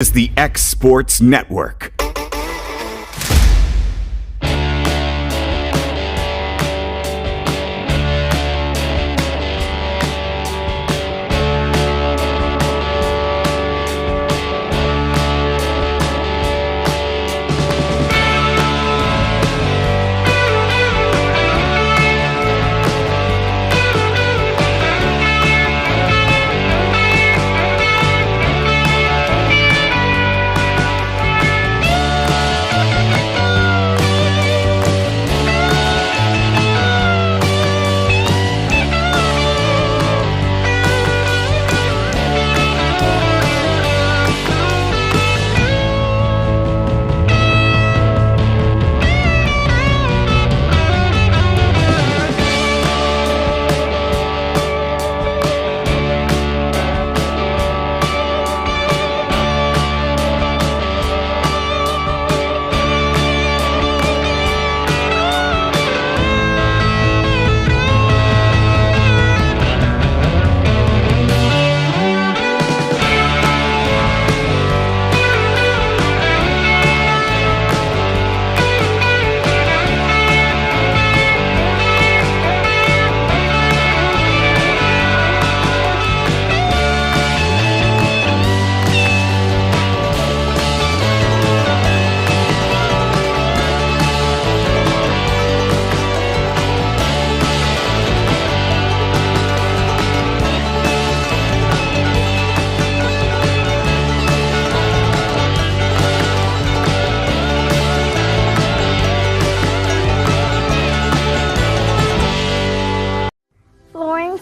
Is the X Sports Network.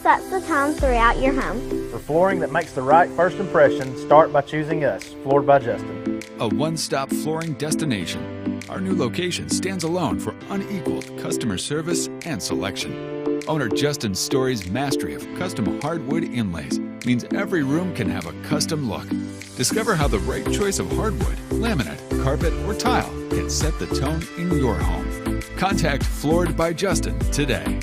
Sets the tone throughout your home. For flooring that makes the right first impression, start by choosing us, Floored by Justin. A one-stop flooring destination. Our new location stands alone for unequaled customer service and selection. Owner Justin Story's mastery of custom hardwood inlays means every room can have a custom look. Discover how the right choice of hardwood, laminate, carpet, or tile can set the tone in your home. Contact Floored by Justin today.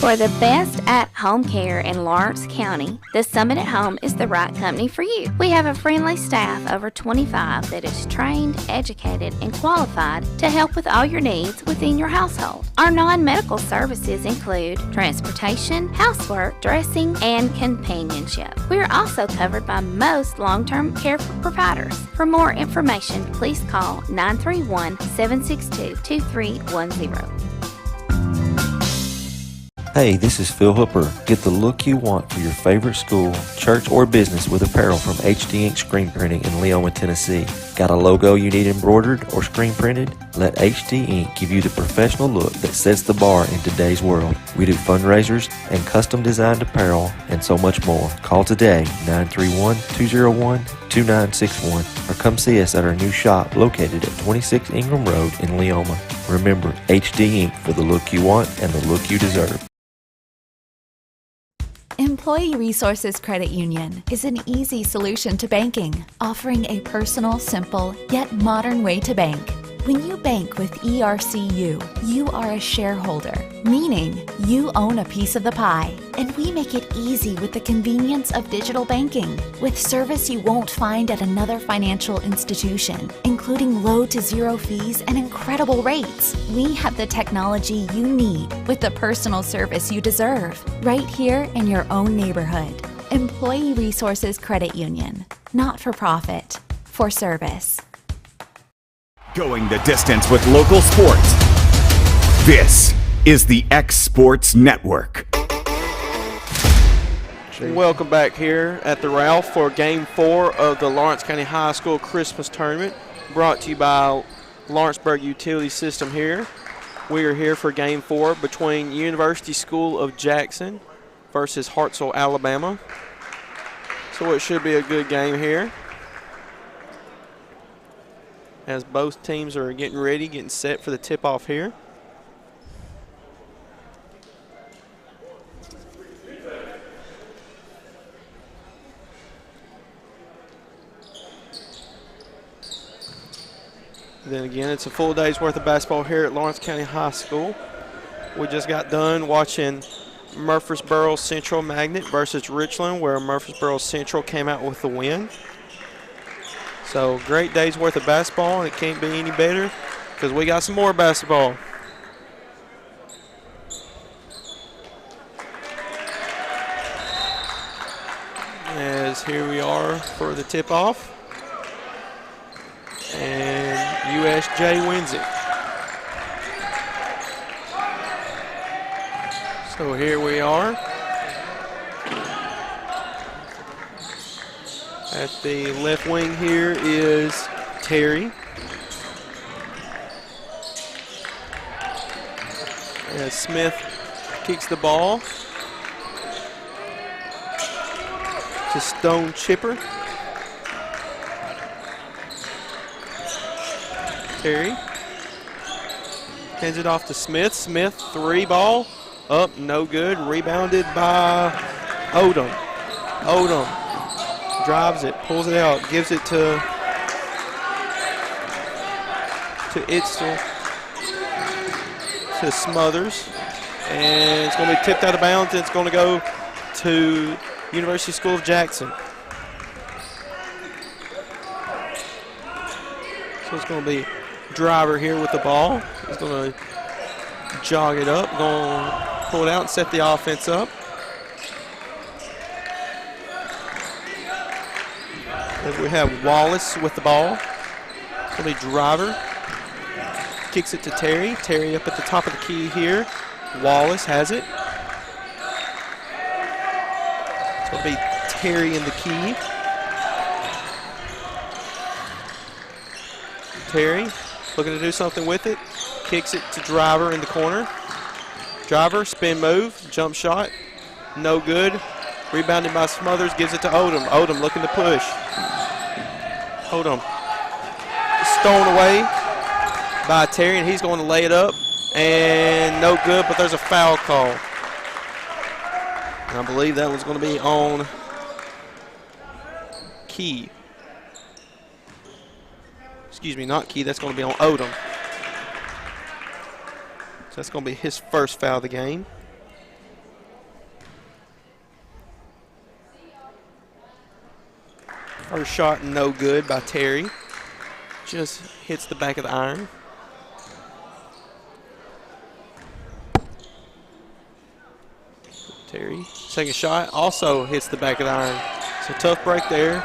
For the best at-home care in Lawrence County, the Summit at Home is the right company for you. We have a friendly staff over 25 that is trained, educated, and qualified to help with all your needs within your household. Our non-medical services include transportation, housework, dressing, and companionship. We are also covered by most long-term care providers. For more information, please call 931-762-2310. Hey, this is Phil Hooper. Get the look you want for your favorite school, church, or business with apparel from HD Ink Screen Printing in Leoma, Tennessee. Got a logo you need embroidered or screen printed? Let HD Ink give you the professional look that sets the bar in today's world. We do fundraisers and custom designed apparel and so much more. Call today, 931-201-2961, or come see us at our new shop located at 26 Ingram Road in Leoma. Remember, HD Ink for the look you want and the look you deserve. Employee Resources Credit Union is an easy solution to banking, offering a personal, simple, yet modern way to bank. When you bank with ERCU, you are a shareholder, meaning you own a piece of the pie, and we make it easy with the convenience of digital banking, with service you won't find at another financial institution, including low to zero fees and incredible rates. We have the technology you need with the personal service you deserve, right here in your own neighborhood. Employee Resources Credit Union, not for profit, for service. Going the distance with local sports. This is the X Sports Network. Welcome back here at the Ralph for Game 4 of the Lawrence County High School Christmas Tournament, brought to you by Lawrenceburg Utility System here. We are here for Game 4 between University School of Jackson versus Hartselle, Alabama. So it should be a good game here, as both teams are getting ready, getting set for the tip-off here. Then again, it's a full day's worth of basketball here at Lawrence County High School. We just got done watching Murfreesboro Central Magnet versus Richland, where Murfreesboro Central came out with the win. So great day's worth of basketball, and it can't be any better because we got some more basketball. As here we are for the tip-off, and USJ wins it. So here we are at the left wing. Here is Terry. As Smith kicks the ball to Stone Chipper. Terry hands it off to Smith. Smith, 3 ball. Up, no good. Rebounded by Odom. Odom drives it, pulls it out, gives it to Itzel, to Smothers. And it's going to be tipped out of bounds, and it's going to go to University School of Jackson. So it's going to be Driver here with the ball. He's going to jog it up, going to pull it out and set the offense up. As we have Wallace with the ball. It's going to be Driver. Kicks it to Terry. Terry up at the top of the key here. Wallace has it. It's going to be Terry in the key. Terry looking to do something with it. Kicks it to Driver in the corner. Driver, spin move, jump shot. No good. Rebounded by Smothers, gives it to Odom. Odom looking to push. Odom stolen away by Terry, and he's going to lay it up. And no good, but there's a foul call. And I believe that was going to be on Key. Excuse me, not Key. That's going to be on Odom. So that's going to be his first foul of the game. First shot, no good by Terry. Just hits the back of the iron. Terry, second shot, also hits the back of the iron. So tough break there.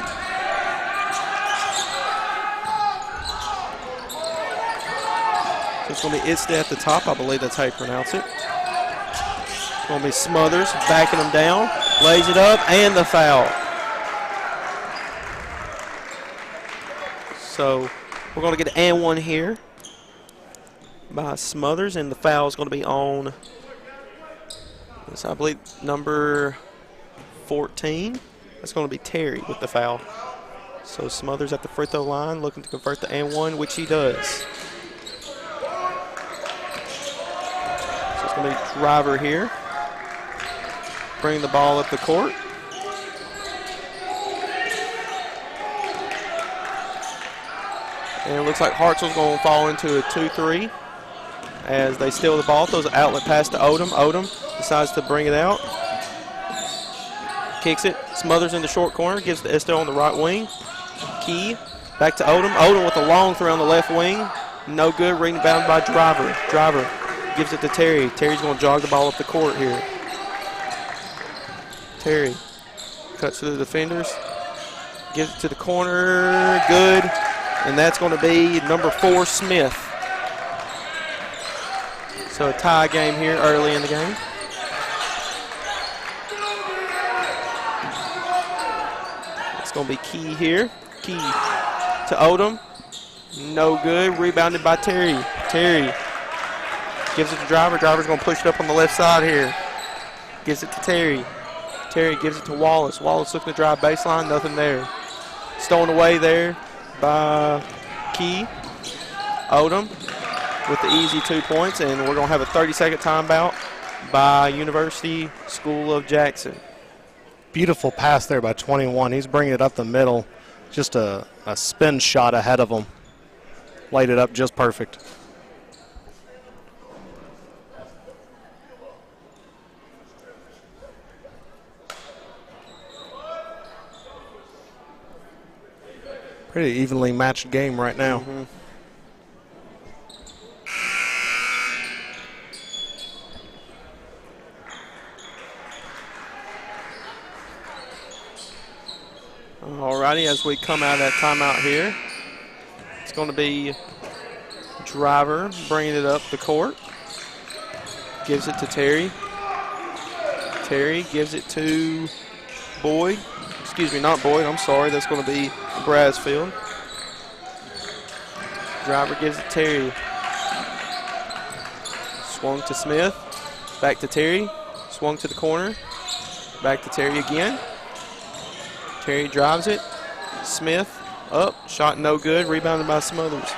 So it's going to be Itsta at the top. I believe that's how you pronounce it. It's going to be Smothers backing him down. Lays it up, and the foul. So we're going to get an and one here by Smothers, and the foul is going to be on, I believe, number 14. That's going to be Terry with the foul. So Smothers at the free throw line looking to convert the and one, which he does. So it's going to be Driver here. Bring the ball up the court. And it looks like Hartselle's going to fall into a 2-3 as they steal the ball. Throws an outlet pass to Odom. Odom decides to bring it out. Kicks it. Smothers in the short corner. Gives to Estelle on the right wing. Key. Back to Odom. Odom with a long throw on the left wing. No good. Rebounded by Driver. Driver gives it to Terry. Terry's going to jog the ball up the court here. Terry cuts to the defenders. Gives it to the corner. Good. And that's going to be number 4, Smith. So a tie game here early in the game. It's going to be Key here. Key to Odom. No good. Rebounded by Terry. Terry gives it to Driver. Driver's going to push it up on the left side here. Gives it to Terry. Terry gives it to Wallace. Wallace looking to drive baseline. Nothing there. Stolen away there by Key. Odom with the easy 2 points, and we're going to have a 30-second timeout by University School of Jackson. Beautiful pass there by 21. He's bringing it up the middle. Just a spin shot ahead of him. Laid it up just perfect. Pretty evenly matched game right now. Alrighty, as we come out of that timeout here, it's going to be Driver bringing it up the court. Gives it to Terry. Terry gives it to Boyd. Excuse me, not Boyd. I'm sorry. That's going to be Brasfield. Driver gives it to Terry. Swung to Smith. Back to Terry. Swung to the corner. Back to Terry again. Terry drives it. Smith up. Shot no good. Rebounded by Smothers.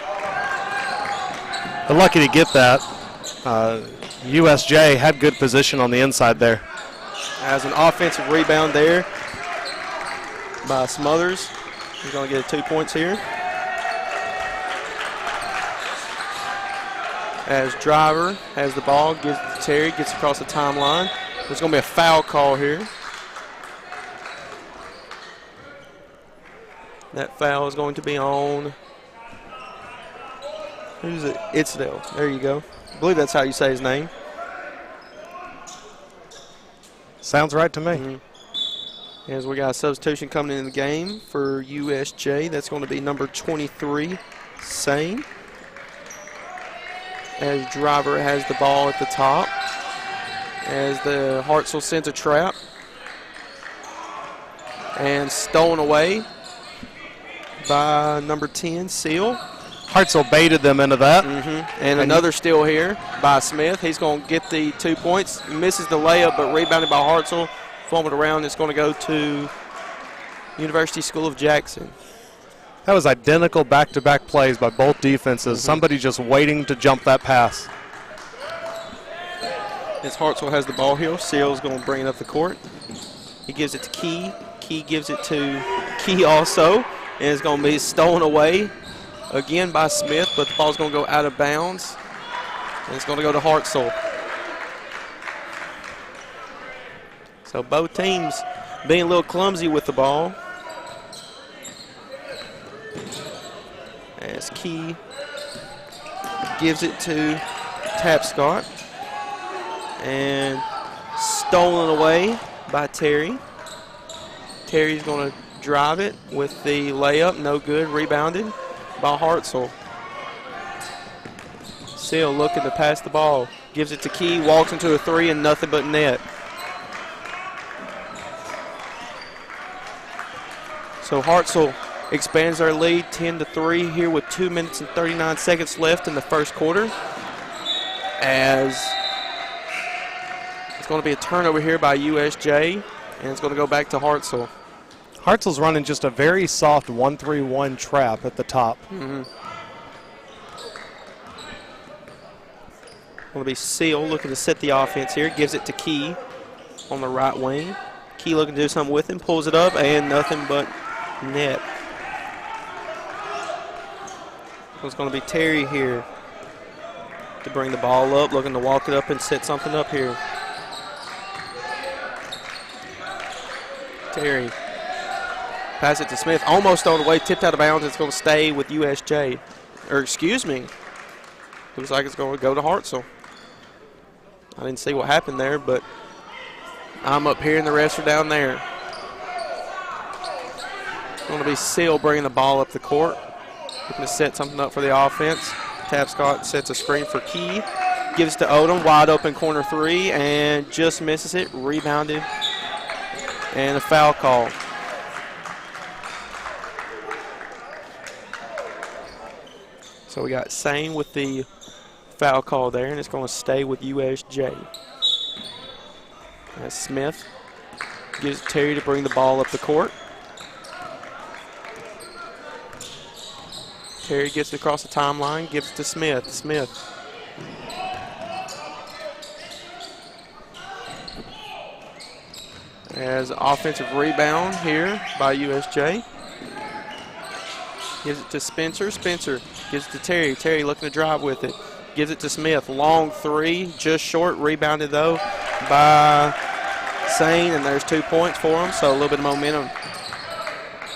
They're lucky to get that. USJ had good position on the inside there. As an offensive rebound there by Smothers. He's going to get 2 points here. As Driver has the ball, gives it to Terry, gets across the timeline. There's going to be a foul call here. That foul is going to be on, who's it? Itzdale. There you go. I believe that's how you say his name. Sounds right to me. As we got a substitution coming in the game for USJ. That's going to be number 23, Sane. As Driver has the ball at the top. As the Hartselle sends a trap. And stolen away by number 10, Seal. Hartselle baited them into that. And another steal here by Smith. He's going to get the 2 points. Misses the layup, but rebounded by Hartselle. Fumbled around. It's going to go to University School of Jackson. That was identical back-to-back plays by both defenses. Somebody just waiting to jump that pass. As Hartselle has the ball here, Seal's going to bring it up the court. He gives it to Key. Key gives it to Key also. And it's going to be stolen away again by Smith, but the ball's going to go out of bounds. And it's going to go to Hartselle. So both teams being a little clumsy with the ball. As Key gives it to Tapscott. And stolen away by Terry. Terry's going to drive it with the layup. No good. Rebounded by Hartselle. Seal looking to pass the ball. Gives it to Key. Walks into a three and nothing but net. So Hartselle expands their lead 10-3 here with 2 minutes and 39 seconds left in the first quarter. As it's going to be a turnover here by USJ, and it's going to go back to Hartselle. Hartselle's running just a very soft 1-3-1 trap at the top. Going to be Seal looking to set the offense here. Gives it to Key on the right wing. Key looking to do something with him. Pulls it up, and nothing but net. So it's going to be Terry here to bring the ball up, looking to walk it up and set something up here. Terry. Pass it to Smith. Almost thrown away, tipped out of bounds. It's going to stay with USJ. Or excuse me. Looks like it's going to go to Hartselle. I didn't see what happened there, but I'm up here and the refs are down there. It's going to be Seal bringing the ball up the court. Looking to set something up for the offense. Tapscott sets a screen for Key. Gives to Odom. Wide open corner three and just misses it. Rebounded. And a foul call. So we got Sane with the foul call there, and it's going to stay with USJ. As Smith gives Terry to bring the ball up the court. Terry gets it across the timeline, gives it to Smith. Smith. As offensive rebound here by USJ. Gives it to Spencer. Spencer gives it to Terry. Terry looking to drive with it. Gives it to Smith. Long three, just short. Rebounded, though, by Sane, and there's 2 points for him, so a little bit of momentum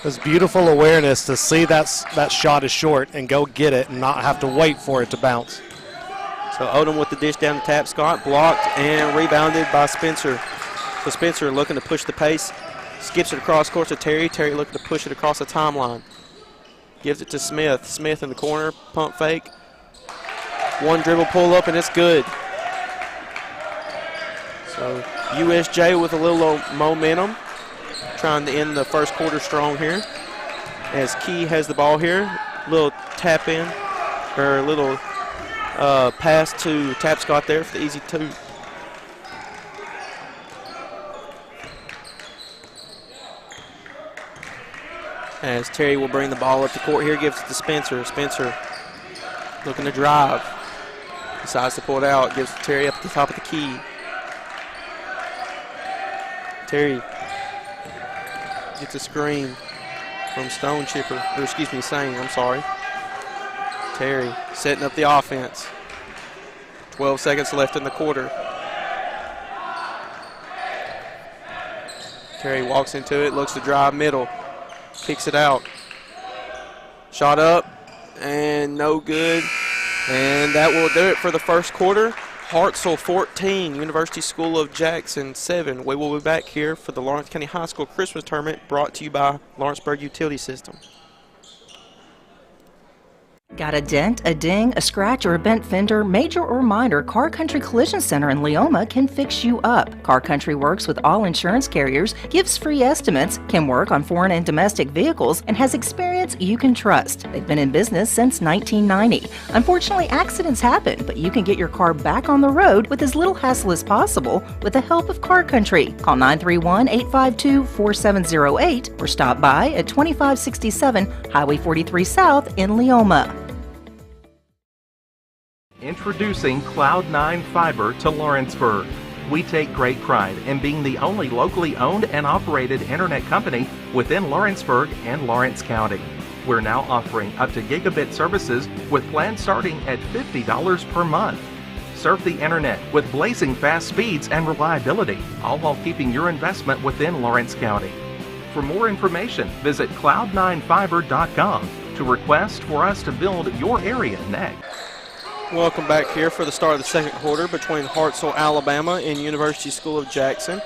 This beautiful awareness to see that shot is short and go get it and not have to wait for it to bounce. So Odom with the dish down to Tapscott, blocked and rebounded by Spencer. So Spencer looking to push the pace, skips it across court to Terry. Terry looking to push it across the timeline. Gives it to Smith. Smith in the corner, pump fake. One dribble pull up and it's good. So USJ with a little momentum, trying to end the first quarter strong here. As Key has the ball here, little tap in, or a little pass to Tapscott there for the easy two. As Terry will bring the ball up the court here, gives it to Spencer. Spencer looking to drive. Decides to pull it out, gives it to Terry up at the top of the key. Terry gets a screen from Sane, I'm sorry. Terry setting up the offense. 12 seconds left in the quarter. Terry walks into it, looks to drive middle, kicks it out. Shot up, and no good. And that will do it for the first quarter. Hartselle 14, University School of Jackson 7. We will be back here for the Lawrence County High School Christmas Tournament, brought to you by Lawrenceburg Utility System. Got a dent, a ding, a scratch, or a bent fender? Major or minor, Car Country Collision Center in Leoma can fix you up. Car Country works with all insurance carriers, gives free estimates, can work on foreign and domestic vehicles, and has experience you can trust. They've been in business since 1990. Unfortunately, accidents happen, but you can get your car back on the road with as little hassle as possible with the help of Car Country. Call 931-852-4708 or stop by at 2567 Highway 43 South in Leoma. Introducing Cloud9 Fiber to Lawrenceburg. We take great pride in being the only locally owned and operated internet company within Lawrenceburg and Lawrence County. We're now offering up to gigabit services with plans starting at $50 per month. Surf the internet with blazing fast speeds and reliability, all while keeping your investment within Lawrence County. For more information, visit cloud9fiber.com to request for us to build your area next. Welcome back here for the start of the second quarter between Hartselle, Alabama and University School of Jackson.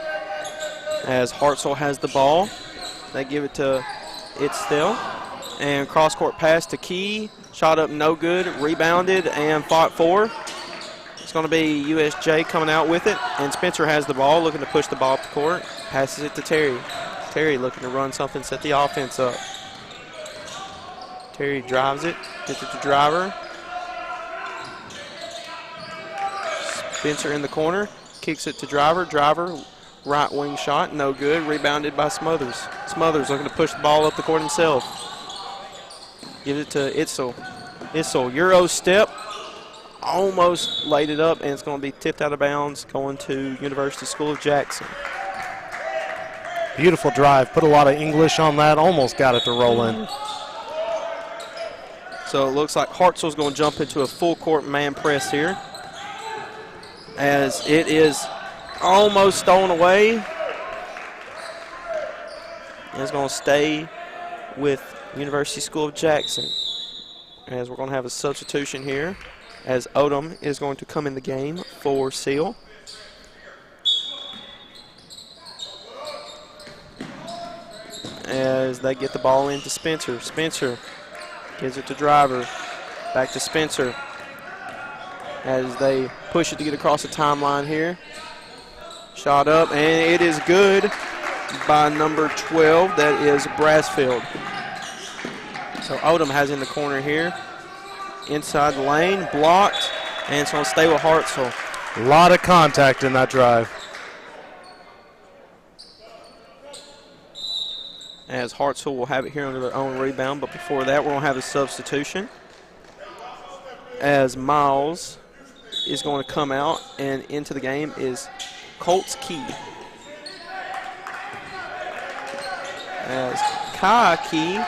As Hartselle has the ball, they give it to Itzdale. And cross-court pass to Key. Shot up no good, rebounded and fought for. It's going to be USJ coming out with it. And Spencer has the ball, looking to push the ball up the court. Passes it to Terry. Terry looking to run something, set the offense up. Terry drives it, gets it to Driver. Spencer in the corner, kicks it to Driver. Driver, right wing shot, no good. Rebounded by Smothers. Smothers looking to push the ball up the court himself. Gives it to Itzel. Itzel, Euro step, almost laid it up, and it's going to be tipped out of bounds, going to University School of Jackson. Beautiful drive, put a lot of English on that, almost got it to roll in. So it looks like Hartselle's going to jump into a full court man press here, as it is almost stolen away. And it's going to stay with University School of Jackson, as we're going to have a substitution here, as Odom is going to come in the game for Seal. As they get the ball into Spencer. Spencer gives it to Driver. Back to Spencer as they push it to get across the timeline here. Shot up, and it is good by number 12. That is Brasfield. So Odom has in the corner here. Inside the lane, blocked, and it's going to stay with Hartselle. A lot of contact in that drive. As Hartselle will have it here under their own rebound, but before that we're going to have a substitution, as Miles is going to come out, and into the game is Colts Key. As Kai Key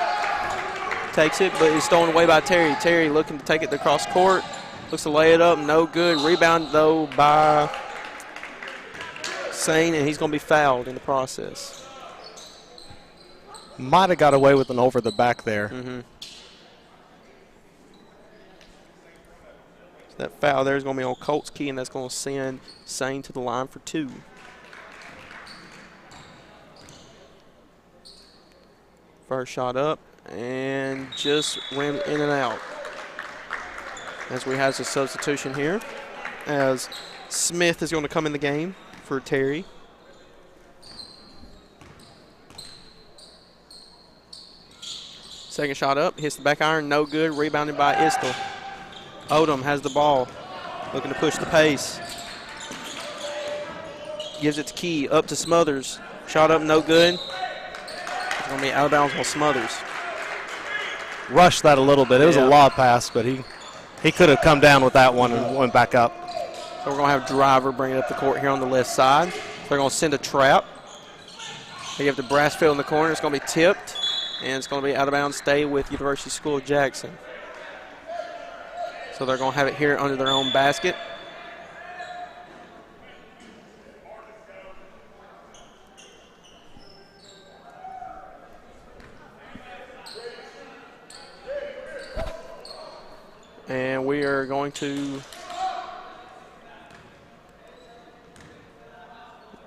takes it, but is stolen away by Terry. Terry looking to take it across court, looks to lay it up, no good. Rebound though by Sane, and he's going to be fouled in the process. Might have got away with an over the back there. Mm-hmm. So that foul there is going to be on Colts Key, and that's going to send Sane to the line for 2. First shot up, and just rimmed in and out. As we have a substitution here, as Smith is going to come in the game for Terry. Second shot up, hits the back iron, no good, rebounded by Istel. Odom has the ball, looking to push the pace. Gives it to Key, up to Smothers. Shot up, no good. It's going to be out of bounds on Smothers. Rushed that a little bit. It was a lob pass, but he could have come down with that one and went back up. So we're going to have Driver bring it up the court here on the left side. They're going to send a trap. They give it to Brassfield in the corner. It's going to be tipped, and it's going to be out of bounds. Stay with University School of Jackson. So they're going to have it here under their own basket. And we are going to,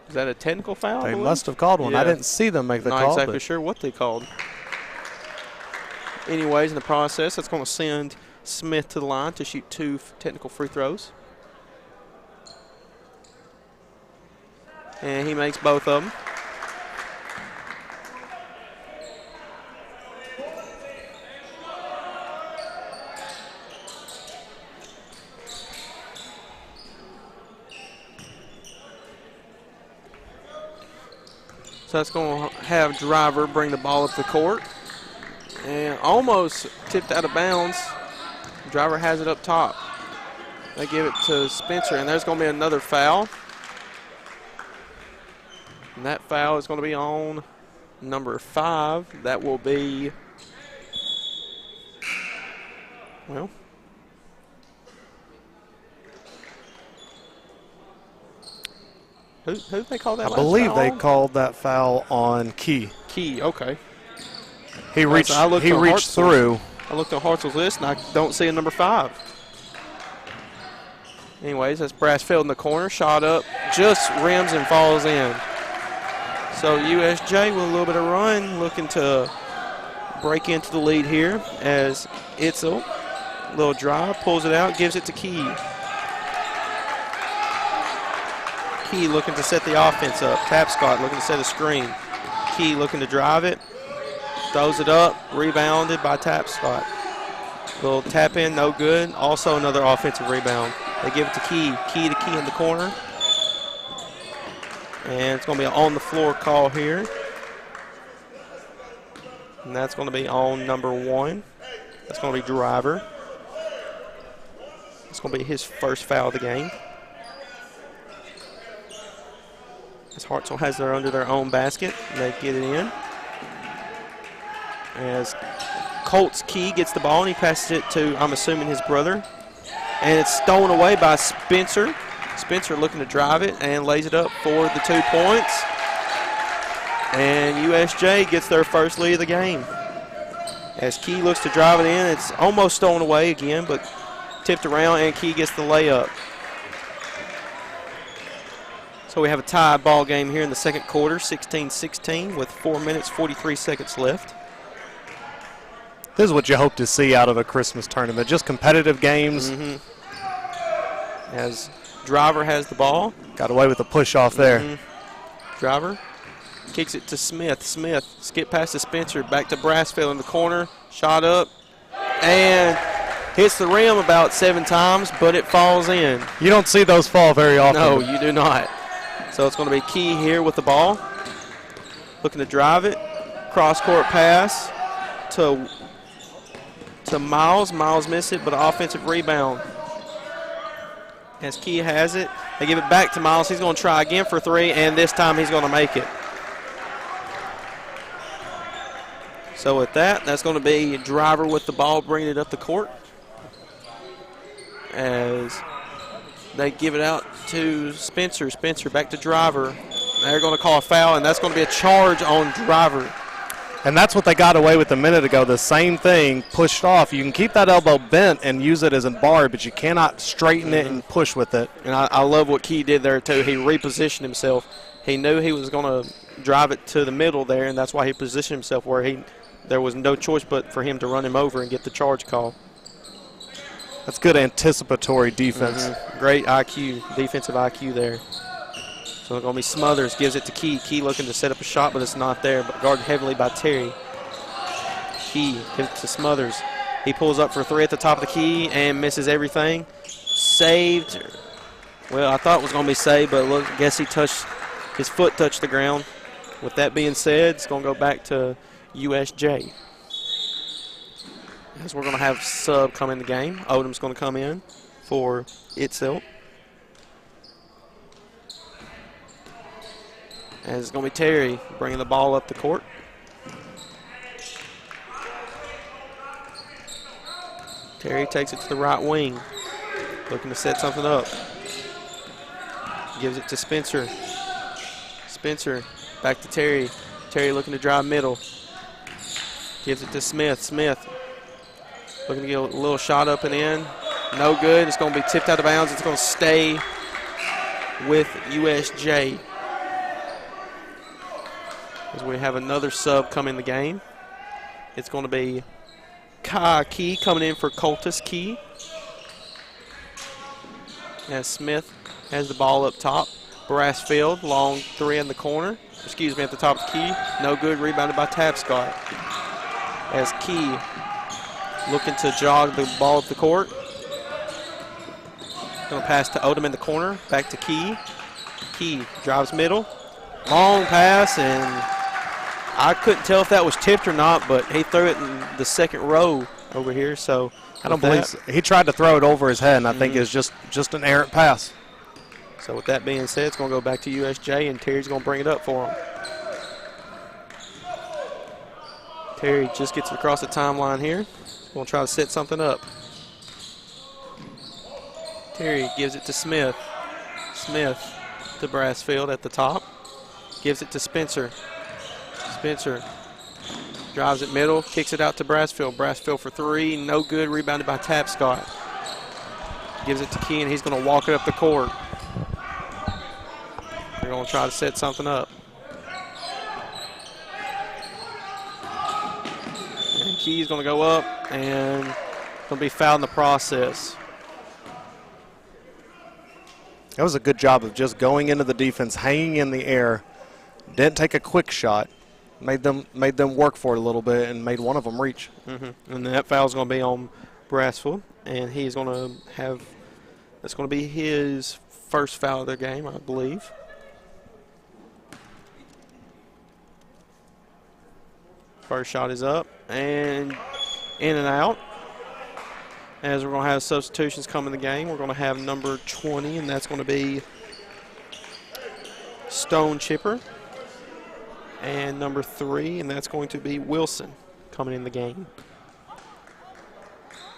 is that a technical foul? They must have called one. I didn't see them make the call. Not exactly sure what they called. Anyways, in the process, that's going to send Smith to the line to shoot 2 technical free throws. And he makes both of them. So that's going to have Driver bring the ball up the court. And almost tipped out of bounds. Driver has it up top. They give it to Spencer, and there's going to be another foul. And that foul is going to be on number 5. That will be, well, who did they call that? I believe they called that foul on Key. Key, okay. He reached through. I looked on Hartselle's list, and I don't see a number 5. Anyways, that's Brassfield in the corner. Shot up, just rims and falls in. So USJ with a little bit of run, looking to break into the lead here as Itzel, little drive, pulls it out, gives it to Key. Key looking to set the offense up. Tapscott looking to set a screen. Key looking to drive it. Throws it up, rebounded by Tapscott. Little tap in, no good. Also another offensive rebound. They give it to Key. Key to Key in the corner. And it's going to be an on the floor call here. And that's going to be on number 1. That's going to be Driver. It's going to be his first foul of the game. As Hartselle has their under their own basket, they get it in. As Colts Key gets the ball, and he passes it to, I'm assuming, his brother. And it's stolen away by Spencer. Spencer looking to drive it and lays it up for the 2 points. And USJ gets their first lead of the game. As Key looks to drive it in, it's almost stolen away again, but tipped around, and Key gets the layup. So we have a tied ball game here in the second quarter, 16-16, with 4 minutes, 43 seconds left. This is what you hope to see out of a Christmas tournament, just competitive games. Mm-hmm. As Driver has the ball. Got away with the push off there. Mm-hmm. Driver kicks it to Smith. Smith skip past to Spencer, back to Brassfield in the corner. Shot up and hits the rim about 7 times, but it falls in. You don't see those fall very often. No, you do not. So it's going to be Key here with the ball. Looking to drive it. Cross-court pass to Miles. Miles missed it, but an offensive rebound. As Key has it, they give it back to Miles. He's going to try again for 3, and this time he's going to make it. So with that, that's going to be Driver with the ball, bringing it up the court. As they give it out to Spencer. Spencer back to Driver. They're going to call a foul, and that's going to be a charge on Driver. And that's what they got away with a minute ago. The same thing pushed off. You can keep that elbow bent and use it as a bar, but you cannot straighten it and push with it. And I love what Key did there, too. He repositioned himself. He knew he was going to drive it to the middle there, and that's why he positioned himself where there was no choice but for him to run him over and get the charge call. That's good anticipatory defense. Great IQ, defensive IQ there. So it's going to be Smothers, gives it to Key. Key looking to set up a shot, but it's not there, but guarded heavily by Terry. Key gives it to Smothers. He pulls up for 3 at the top of the key and misses everything. Saved. Well, I thought it was going to be saved, but look, I guess his foot touched the ground. With that being said, it's going to go back to USJ. As we're going to have sub come in the game. Odom's going to come in for Itzel. And it's going to be Terry bringing the ball up the court. Terry takes it to the right wing, looking to set something up. Gives it to Spencer. Spencer back to Terry. Terry looking to drive middle. Gives it to Smith. Smith looking to get a little shot up and in. No good. It's going to be tipped out of bounds. It's going to stay with USJ. As we have another sub come in the game. It's going to be Kai Key coming in for Cultus Key. As Smith has the ball up top. Brassfield, long 3 in the corner. Excuse me, at the top of the key. No good, rebounded by Tapscott. As Key looking to jog the ball up the court. Going to pass to Odom in the corner. Back to Key. Key drives middle. Long pass, and I couldn't tell if that was tipped or not, but he threw it in the second row over here. So I don't believe so. He tried to throw it over his head, and I think it was just an errant pass. So with that being said, it's going to go back to USJ, and Terry's going to bring it up for him. Terry just gets it across the timeline here. Going to try to set something up. Terry gives it to Smith. Smith to Brassfield at the top. Gives it to Spencer. Spencer drives it middle, kicks it out to Brassfield. Brassfield for 3, no good, rebounded by Tapscott. Gives it to Key, and he's going to walk it up the court. They're going to try to set something up. And Key's going to go up, and going to be fouled in the process. That was a good job of just going into the defense, hanging in the air. Didn't take a quick shot. Made them work for it a little bit and made one of them reach. And that foul's going to be on Brassfield, and he's going to have – that's going to be his first foul of the game, I believe. First shot is up and in and out. As we're going to have substitutions come in the game, we're going to have number 20, and that's going to be Stone Chipper. And number 3, and that's going to be Wilson coming in the game.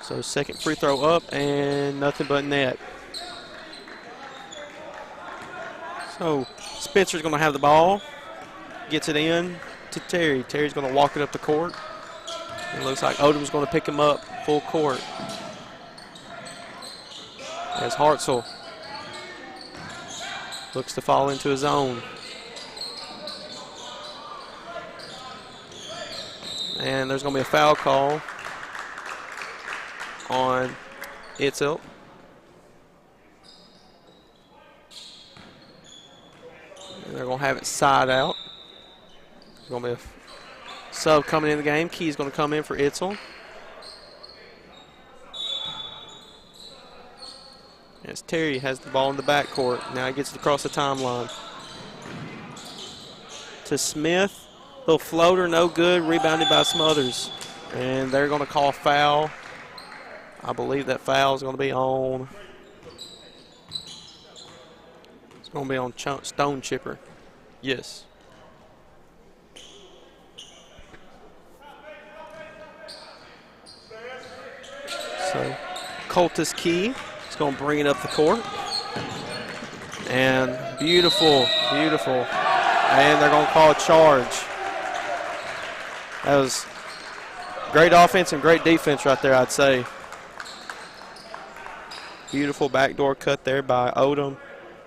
So second free throw up and nothing but net. So Spencer's going to have the ball. Gets it in to Terry. Terry's going to walk it up the court. It looks like Odom's going to pick him up full court. As Hartselle looks to fall into his own. And there's going to be a foul call on Itzel. And they're going to have it side out. There's going to be a sub coming in the game. Key's going to come in for Itzel. As Terry has the ball in the backcourt. Now he gets it across the timeline. To Smith. Little floater, no good, rebounded by Smothers. And they're going to call a foul. I believe that foul is going to be on. It's going to be on Stone Chipper. Yes. So, Cultus Key is going to bring it up the court. And beautiful, beautiful. And they're going to call a charge. That was great offense and great defense right there, I'd say. Beautiful backdoor cut there by Odom,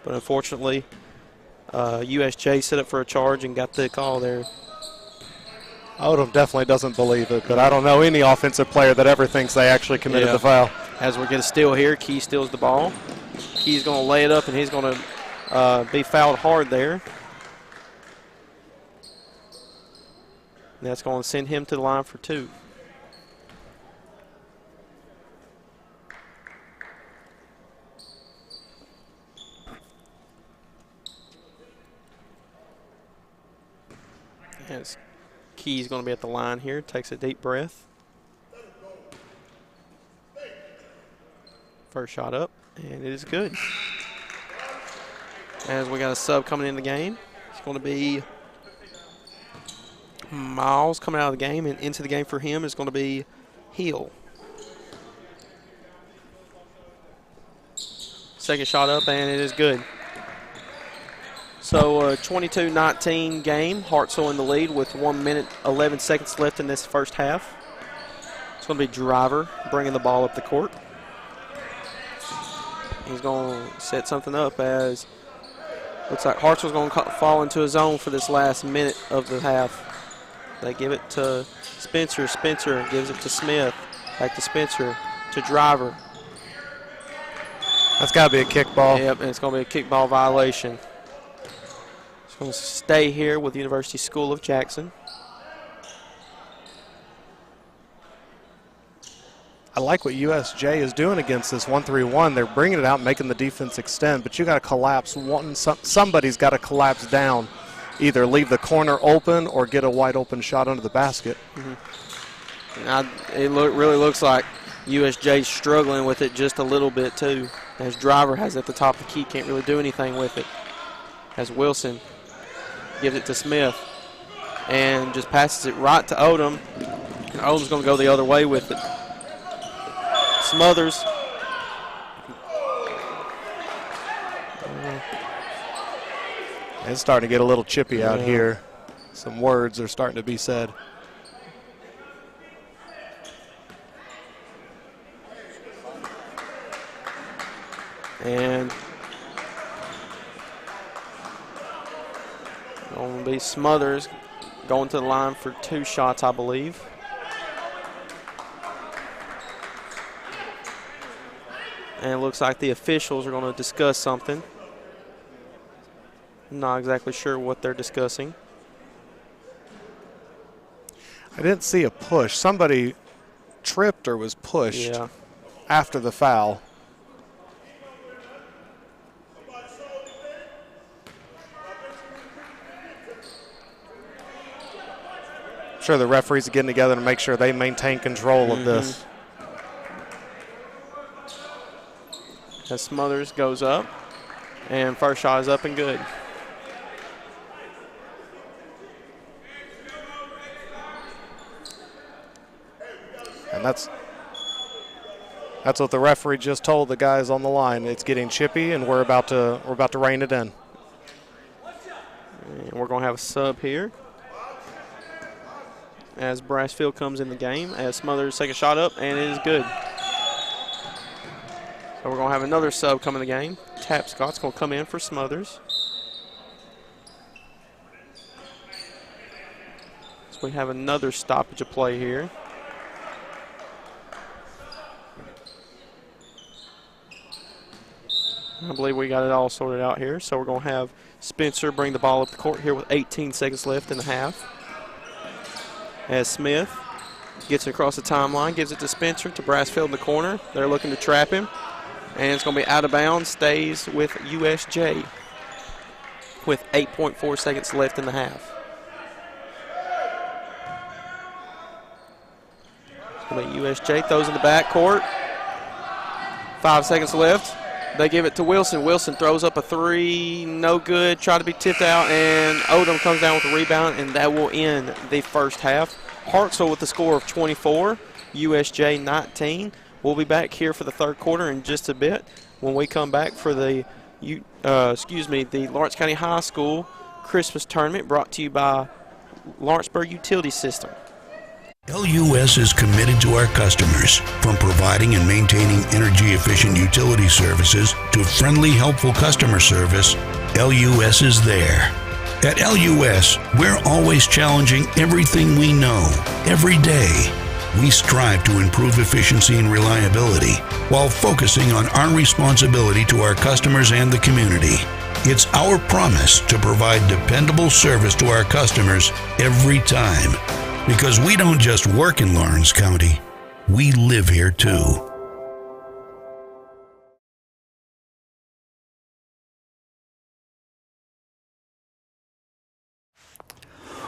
but unfortunately, USJ set up for a charge and got the call there. Odom definitely doesn't believe it, but I don't know any offensive player that ever thinks they actually committed the foul. As we're going to steal here, Key steals the ball. Key's going to lay it up, and he's going to be fouled hard there. That's going to send him to the line for 2. As Key's going to be at the line here, takes a deep breath. First shot up, and it is good. As we got a sub coming in the game, it's going to be Miles coming out of the game, and into the game for him is going to be Hill. Second shot up, and it is good. So 22-19 game. Hartselle in the lead with 1 minute, 11 seconds left in this first half. It's going to be Driver bringing the ball up the court. He's going to set something up as looks like Hartselle's going to fall into a zone for this last minute of the half. They give it to Spencer. Spencer gives it to Smith. Back to Spencer, to Driver. That's got to be a kickball. Yep, and it's going to be a kickball violation. It's going to stay here with the University School of Jackson. I like what USJ is doing against this 1-3-1. They're bringing it out, making the defense extend, but you got to collapse one. Somebody's got to collapse down, either leave the corner open or get a wide open shot under the basket. It really looks like USJ's struggling with it just a little bit too. As Driver has it at the top of the key, can't really do anything with it. As Wilson gives it to Smith and just passes it right to Odom. And Odom's going to go the other way with it. Smothers. It's starting to get a little chippy out here. Some words are starting to be said. And going to be Smothers going to the line for 2 shots, I believe. And it looks like the officials are going to discuss something. Not exactly sure what they're discussing. I didn't see a push. Somebody tripped or was pushed after the foul. I'm sure the referees are getting together to make sure they maintain control of this. As Smothers goes up, and first shot is up and good. And that's what the referee just told the guys on the line. It's getting chippy, and we're about to rein it in. And we're going to have a sub here as Brassfield comes in the game. As Smothers take a shot up, and it is good. So we're going to have another sub come in the game. Tapscott's going to come in for Smothers. So we have another stoppage of play here. I believe we got it all sorted out here. So we're going to have Spencer bring the ball up the court here with 18 seconds left in the half. As Smith gets it across the timeline, gives it to Spencer, to Brassfield in the corner. They're looking to trap him. And it's going to be out of bounds, stays with USJ with 8.4 seconds left in the half. It's going to be USJ, throws in the backcourt. 5 seconds left. They give it to Wilson. Wilson throws up a 3, no good, try to be tipped out, and Odom comes down with a rebound, and that will end the first half. Hartselle with the score of 24, USJ 19. We'll be back here for the third quarter in just a bit when we come back for the Lawrence County High School Christmas tournament brought to you by Lawrenceburg Utility System. LUS is committed to our customers, from providing and maintaining energy-efficient utility services to friendly, helpful customer service. LUS is there. At LUS, we're always challenging everything we know, every day. We strive to improve efficiency and reliability while focusing on our responsibility to our customers and the community. It's our promise to provide dependable service to our customers every time. Because we don't just work in Lawrence County, we live here too.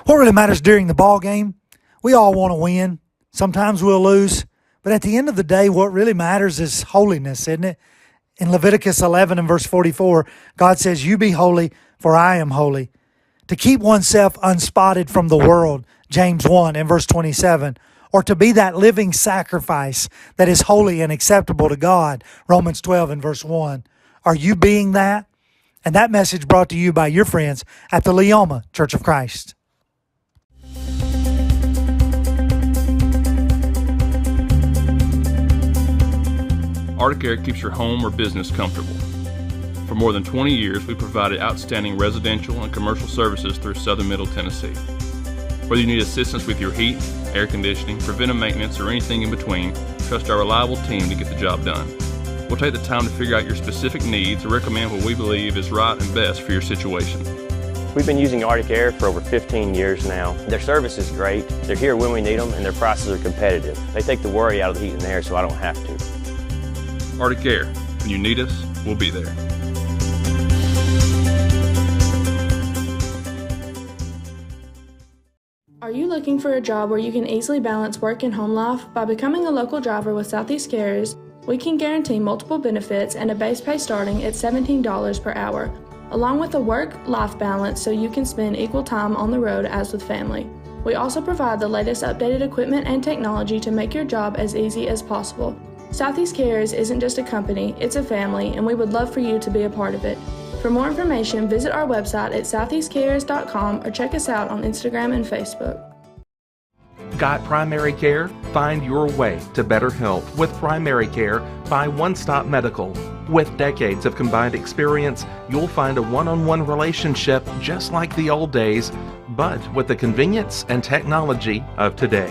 What really matters during the ball game, we all want to win. Sometimes we'll lose. But at the end of the day, what really matters is holiness, isn't it? In Leviticus 11 and verse 44, God says, "You be holy, for I am holy." To keep oneself unspotted from the world, James 1 and verse 27, or to be that living sacrifice that is holy and acceptable to God, Romans 12 and verse 1. Are you being that? And that message brought to you by your friends at the Leoma Church of Christ. ArcticAir keeps your home or business comfortable. For more than 20 years, we provided outstanding residential and commercial services through southern Middle Tennessee. Whether you need assistance with your heat, air conditioning, preventive maintenance, or anything in between, trust our reliable team to get the job done. We'll take the time to figure out your specific needs and recommend what we believe is right and best for your situation. We've been using ArcticAir for over 15 years now. Their service is great, they're here when we need them, and their prices are competitive. They take the worry out of the heat and air so I don't have to. ArcticAir, when you need us, we'll be there. Are you looking for a job where you can easily balance work and home life? By becoming a local driver with Southeast Carriers, we can guarantee multiple benefits and a base pay starting at $17 per hour, along with a work-life balance so you can spend equal time on the road as with family. We also provide the latest updated equipment and technology to make your job as easy as possible. Southeast Carriers isn't just a company, it's a family, and we would love for you to be a part of it. For more information, visit our website at southeastcarriers.com or check us out on Instagram and Facebook. Got primary care? Find your way to better health with primary care by One Stop Medical. With decades of combined experience, you'll find a one-on-one relationship just like the old days, but with the convenience and technology of today.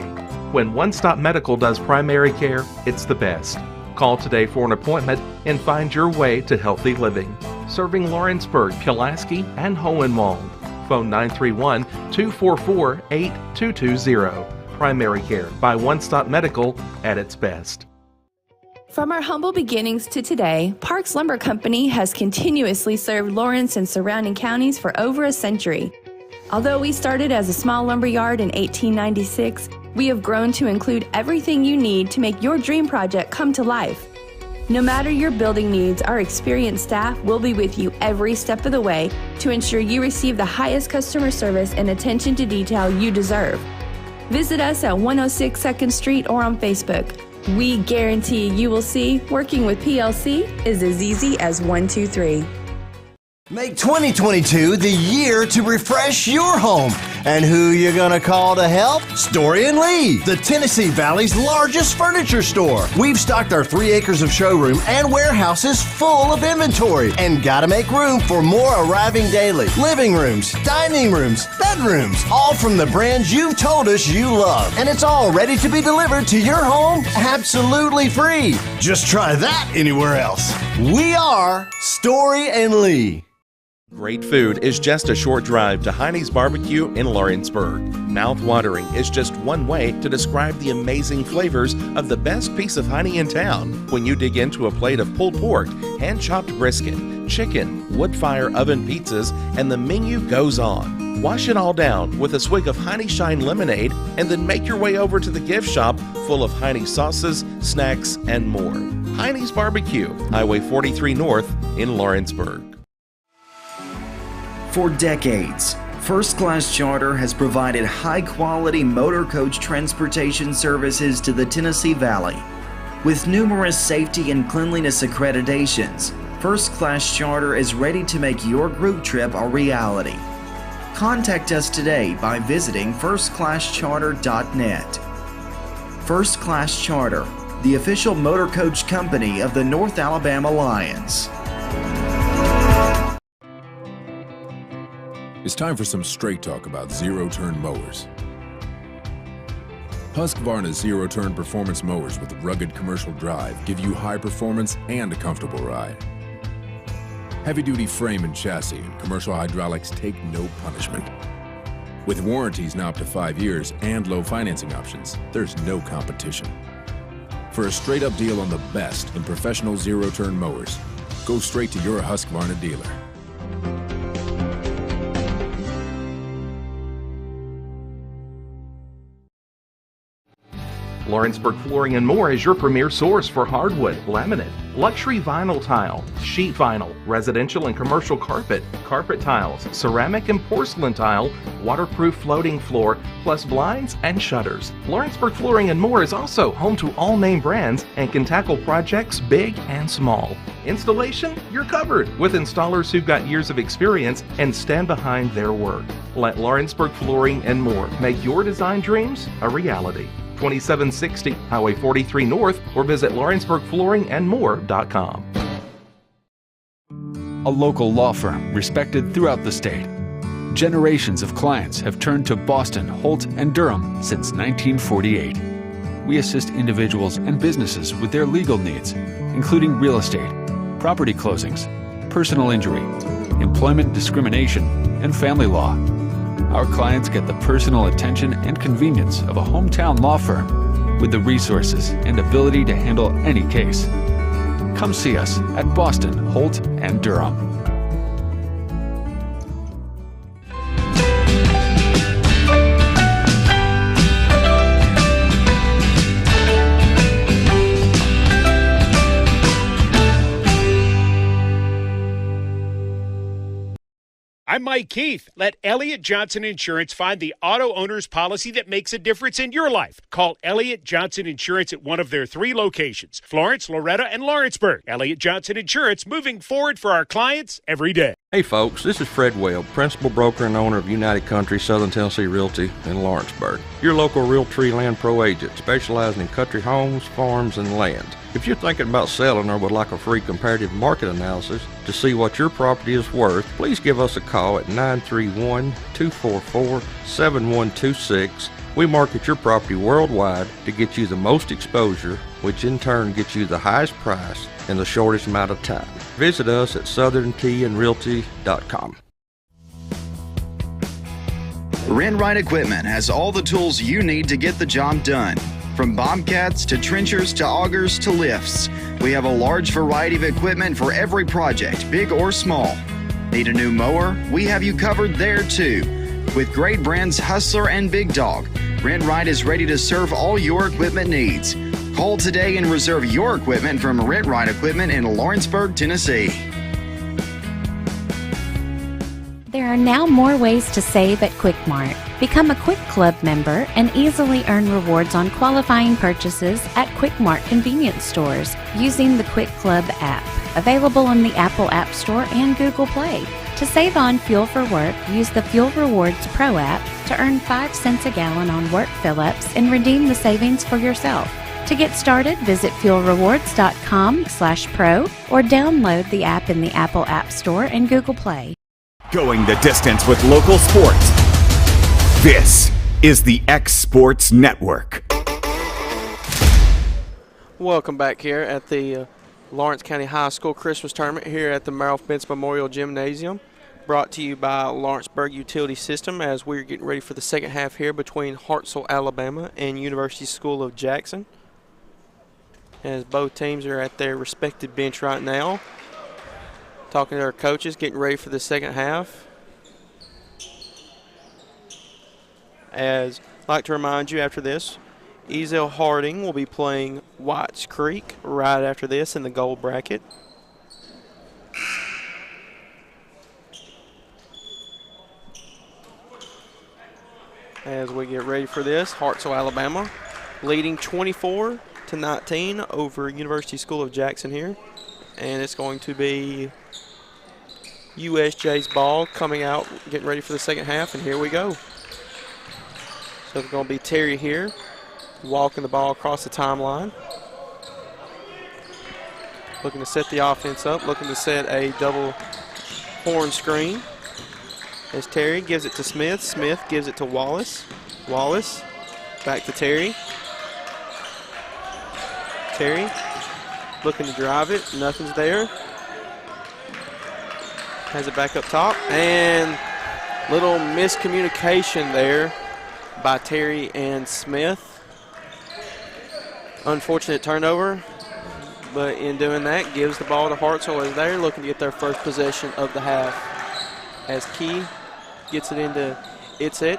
When One Stop Medical does primary care, it's the best. Call today for an appointment and find your way to healthy living. Serving Lawrenceburg, Pulaski, and Hohenwald. Phone 931-244-8220. Primary care by One Stop Medical at its best. From our humble beginnings to today, Parks Lumber Company has continuously served Lawrence and surrounding counties for over a century. Although we started as a small lumber yard in 1896, we have grown to include everything you need to make your dream project come to life. No matter your building needs, our experienced staff will be with you every step of the way to ensure you receive the highest customer service and attention to detail you deserve. Visit us at 106 2nd Street or on Facebook. We guarantee you will see working with PLC is as easy as 1, 2, 3. Make 2022 the year to refresh your home. And who you gonna call to help? Story & Lee, the Tennessee Valley's largest furniture store. We've stocked our 3 acres of showroom and warehouses full of inventory. And gotta make room for more arriving daily. Living rooms, dining rooms, bedrooms, all from the brands you've told us you love. And it's all ready to be delivered to your home absolutely free. Just try that anywhere else. We are Story & Lee. Great food is just a short drive to Heine's Barbecue in Lawrenceburg. Mouth-watering is just one way to describe the amazing flavors of the best piece of Heine in town. When you dig into a plate of pulled pork, hand-chopped brisket, chicken, wood-fire oven pizzas, and the menu goes on. Wash it all down with a swig of Heine Shine lemonade and then make your way over to the gift shop full of Heine sauces, snacks, and more. Heine's Barbecue, Highway 43 North in Lawrenceburg. For decades, First Class Charter has provided high-quality motor coach transportation services to the Tennessee Valley. With numerous safety and cleanliness accreditations, First Class Charter is ready to make your group trip a reality. Contact us today by visiting firstclasscharter.net. First Class Charter, the official motor coach company of the North Alabama Lions. It's time for some straight talk about zero-turn mowers. Husqvarna's zero-turn performance mowers with rugged commercial drive give you high performance and a comfortable ride. Heavy-duty frame and chassis and commercial hydraulics take no punishment. With warranties now up to 5 years and low financing options, there's no competition. For a straight-up deal on the best in professional zero-turn mowers, go straight to your Husqvarna dealer. Lawrenceburg Flooring and More is your premier source for hardwood, laminate, luxury vinyl tile, sheet vinyl, residential and commercial carpet, carpet tiles, ceramic and porcelain tile, waterproof floating floor, plus blinds and shutters. Lawrenceburg Flooring and More is also home to all name brands and can tackle projects big and small. Installation, you're covered with installers who've got years of experience and stand behind their work. Let Lawrenceburg Flooring and More make your design dreams a reality. 2760 Highway 43 North, or visit lawrenceburgflooringandmore.com. A local law firm respected throughout the state. Generations of clients have turned to Boston, Holt, and Durham since 1948. We assist individuals and businesses with their legal needs, including real estate, property closings, personal injury, employment discrimination, and family law. Our clients get the personal attention and convenience of a hometown law firm with the resources and ability to handle any case. Come see us at Boston, Holt, and Durham. I'm Mike Keith. Let Elliott Johnson Insurance find the auto owner's policy that makes a difference in your life. Call Elliott Johnson Insurance at one of their 3 locations, Florence, Loretta, and Lawrenceburg. Elliott Johnson Insurance, moving forward for our clients every day. Hey folks, this is Fred Webb, principal broker and owner of United Country Southern Tennessee Realty in Lawrenceburg. Your local Realtree Land Pro agent specializing in country homes, farms, and land. If you're thinking about selling or would like a free comparative market analysis to see what your property is worth, please give us a call at 931-244-7126. We market your property worldwide to get you the most exposure, which in turn gets you the highest price in the shortest amount of time. Visit us at southernteandrealty.com. Rent-Right Equipment has all the tools you need to get the job done. From bobcats to trenchers to augers to lifts, we have a large variety of equipment for every project, big or small. Need a new mower? We have you covered there too. With great brands Hustler and Big Dog, Rent-Right is ready to serve all your equipment needs. Call today and reserve your equipment from Rent-Right Equipment in Lawrenceburg, Tennessee. There are now more ways to save at Quick Mart. Become a Quick Club member and easily earn rewards on qualifying purchases at Quick Mart convenience stores using the Quick Club app, available in the Apple App Store and Google Play. To save on fuel for work, use the Fuel Rewards Pro app to earn 5 cents a gallon on work fill-ups and redeem the savings for yourself. To get started, visit fuelrewards.com/pro or download the app in the Apple App Store and Google Play. Going the distance with local sports. This is the X Sports Network. Welcome back here at the Lawrence County High School Christmas Tournament here at the Merrill Fence Memorial Gymnasium. Brought to you by Lawrenceburg Utility System as we're getting ready for the second half here between Hartselle, Alabama and University School of Jackson. As both teams are at their respective bench right now, talking to their coaches, getting ready for the second half. As I'd like to remind you after this, Ezel Harding will be playing Whites Creek right after this in the gold bracket. As we get ready for this, Hartselle, Alabama, leading 24-19 over University School of Jackson here. And it's going to be USJ's ball coming out, getting ready for the second half, and here we go. So it's going to be Terry here walking the ball across the timeline. Looking to set the offense up, looking to set a double horn screen. As Terry gives it to Smith. Smith gives it to Wallace. Wallace back to Terry. Terry looking to drive it. Nothing's there. Has it back up top. And little miscommunication there by Terry and Smith. Unfortunate turnover. But in doing that, gives the ball to Hartselle as they're looking to get their first possession of the half. As Key gets it into Itzel.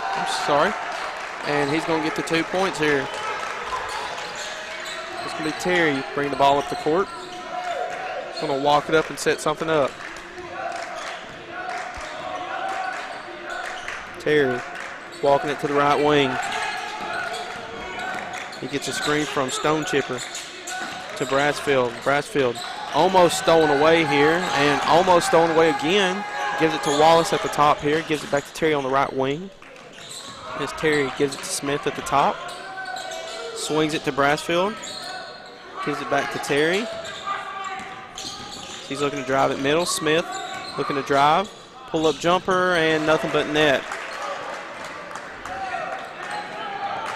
I'm sorry. And he's going to get the 2 points here. It's going to be Terry bringing the ball up the court. Going to walk it up and set something up. Terry walking it to the right wing. He gets a screen from Stone Chipper to Brassfield. Brassfield almost stolen away here and almost stolen away again. Gives it to Wallace at the top here. Gives it back to Terry on the right wing. As Terry gives it to Smith at the top. Swings it to Brassfield. Gives it back to Terry. He's looking to drive it middle. Smith looking to drive. Pull-up jumper and nothing but net.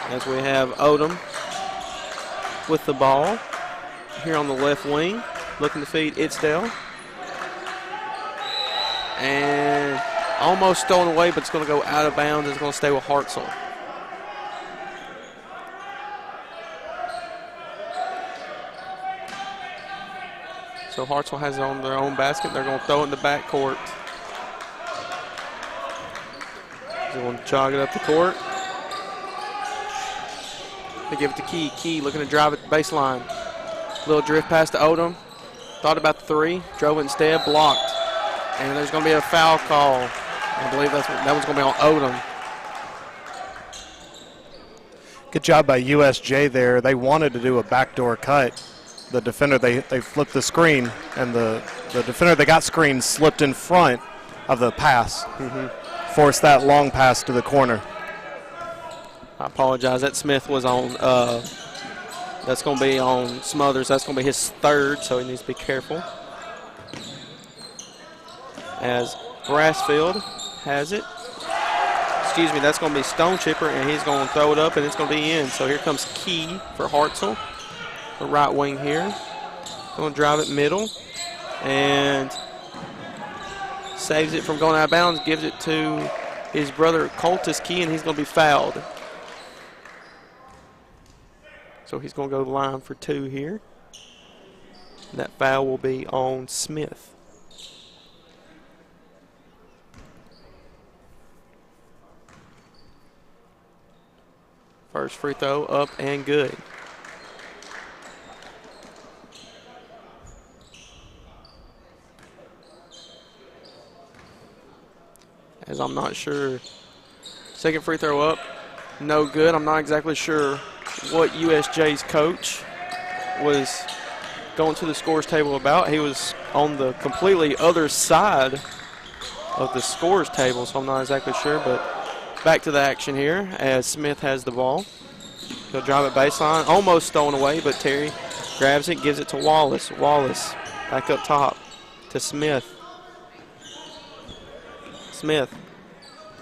As we have Odom with the ball here on the left wing. Looking to feed Itzdale. And almost stolen away, but it's going to go out of bounds. It's going to stay with Hartselle. So Hartselle has it on their own basket. They're going to throw it in the backcourt. They're going to jog it up the court. They give it to Key. Key looking to drive it to baseline. Little drift pass to Odom. Thought about the three. Drove it instead. Blocked. And there's going to be a foul call. I believe that one's going to be on Odom. Good job by USJ there. They wanted to do a backdoor cut. The defender, they flipped the screen, and the defender they got screened slipped in front of the pass. Forced that long pass to the corner. I apologize. That Smith was on, that's going to be on Smothers. That's going to be his third, so he needs to be careful. As Brassfield has it. Excuse me, that's going to be Stone Chipper, and he's going to throw it up, and it's going to be in. So here comes Key for Hartselle, the right wing here. Going to drive it middle, and saves it from going out of bounds, gives it to his brother Coltis Key, and he's going to be fouled. So he's going to go to the line for two here. And that foul will be on Smith. First free throw up and good. As I'm not sure. Second free throw up, no good. I'm not exactly sure what USJ's coach was going to the scores table about. He was on the completely other side of the scores table, so I'm not exactly sure, but back to the action here as Smith has the ball. He'll drive it baseline, almost stolen away, but Terry grabs it, gives it to Wallace. Wallace back up top to Smith. Smith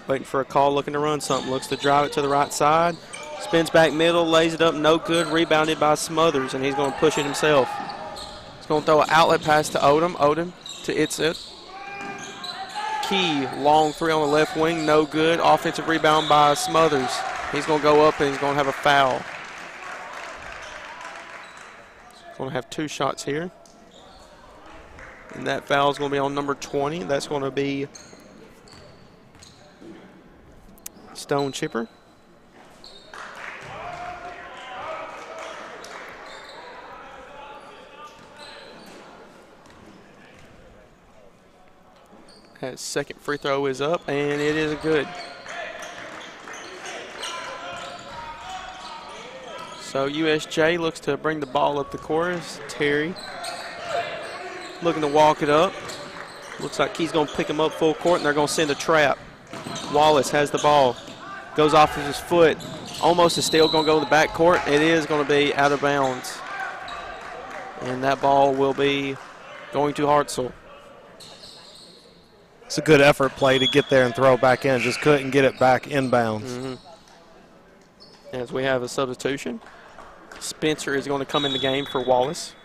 waiting for a call, looking to run something. Looks to drive it to the right side. Spins back middle, lays it up, no good. Rebounded by Smothers, and he's going to push it himself. He's going to throw an outlet pass to Odom. Odom to Itzel. Key, long three on the left wing, no good. Offensive rebound by Smothers. He's going to go up, and he's going to have a foul. He's going to have two shots here. And that foul is going to be on number 20. That's going to be Stone Chipper. His second free throw is up, and it is good. So USJ looks to bring the ball up the court. Terry looking to walk it up. Looks like he's going to pick him up full court, and they're going to send a trap. Wallace has the ball. Goes off of his foot almost a steal, going to go to the backcourt. It is going to be out of bounds. And that ball will be going to Hartselle. It's a good effort play to get there and throw back in. Just couldn't get it back inbounds. Mm-hmm. As we have a substitution, Spencer is going to come in the game for Wallace.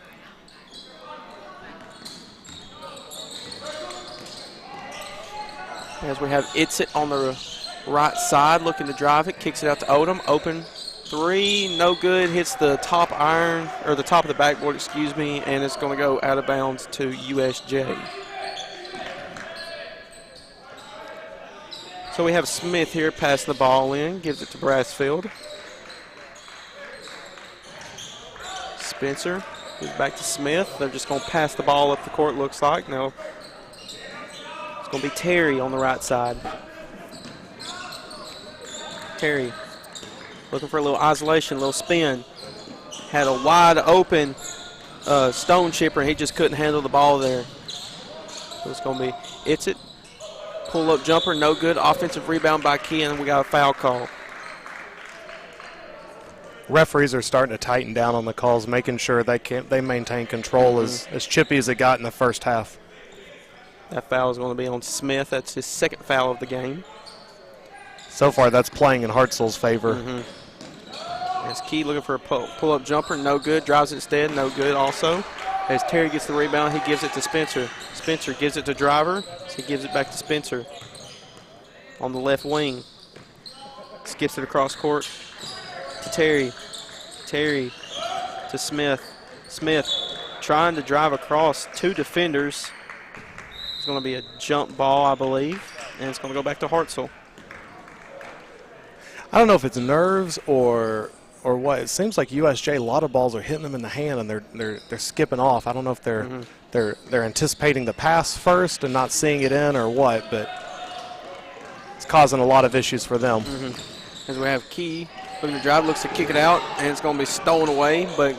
As we have Itzit on the right side looking to drive it, kicks it out to Odom. Open three, no good, hits the top iron, or the top of the backboard, excuse me, and it's going to go out of bounds to USJ. So we have Smith here passing the ball in, gives it to Brassfield. Spencer goes back to Smith. They're just going to pass the ball up the court, looks like. No, it's going to be Terry on the right side. Terry looking for a little isolation, a little spin. Had a wide open stone chipper, and he just couldn't handle the ball there. So it's going to be Itzit. Pull-up jumper, no good. Offensive rebound by Key, and we got a foul call. Referees are starting to tighten down on the calls, making sure they maintain control as chippy as it got in the first half. That foul is going to be on Smith. That's his second foul of the game. So far, that's playing in Hartselle's favor. As Key looking for a pull-up jumper, no good. Drives it instead, no good also. As Terry gets the rebound, he gives it to Spencer. Spencer gives it to Driver. So he gives it back to Spencer on the left wing. Skips it across court to Terry. Terry to Smith. Smith trying to drive across two defenders. It's going to be a jump ball, I believe, and it's going to go back to Hartselle. I don't know if it's nerves or what. It seems like USJ, a lot of balls are hitting them in the hand and they're skipping off. I don't know if they're anticipating the pass first and not seeing it in or what, but it's causing a lot of issues for them. As we have Key looking to drive, looks to kick it out, and it's going to be stolen away, but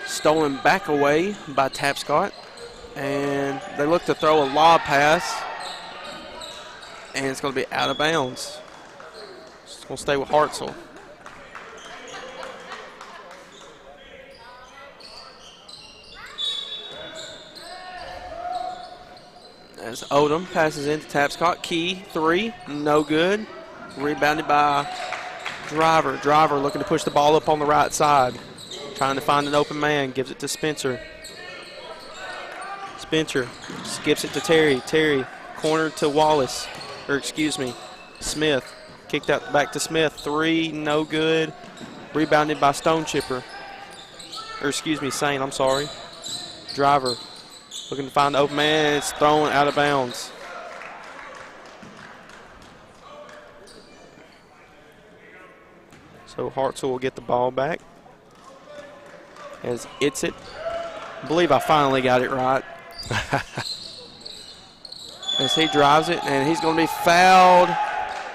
stolen back away by Tapscott. And they look to throw a lob pass, and it's going to be out of bounds. It's going to stay with Hartselle. As Odom passes into Tapscott. Key, three, no good. Rebounded by Driver. Driver looking to push the ball up on the right side. Trying to find an open man. Gives it to Spencer. Spencer skips it to Terry. Terry, corner to Wallace. Or excuse me, Smith. Kicked out back to Smith. Three, no good. Rebounded by Stone Chipper. Or excuse me, Saint, I'm sorry. Driver looking to find the open man. It's thrown out of bounds. So Hartselle will get the ball back. As Itzit. I believe I finally got it right. As he drives it, and he's going to be fouled.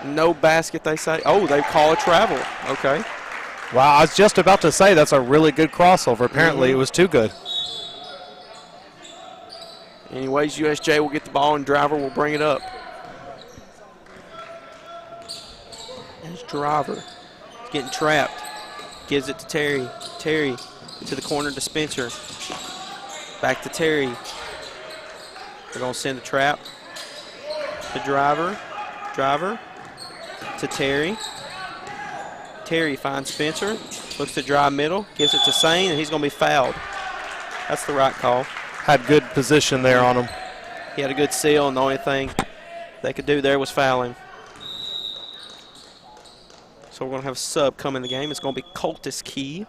No basket, they say. Oh, they call a travel. Okay. Wow, I was just about to say that's a really good crossover. Apparently, it was too good. Anyways, USJ will get the ball, and Driver will bring it up. There's Driver. Getting trapped. Gives it to Terry. Terry to the corner to Spencer. Back to Terry. They're going to send a trap to Driver. Driver to Terry. Terry finds Spencer. Looks to drive middle. Gives it to Sane, and he's going to be fouled. That's the right call. Had good position there on him. He had a good seal, and the only thing they could do there was foul him. So we're going to have a sub come in the game. It's going to be Cultus Key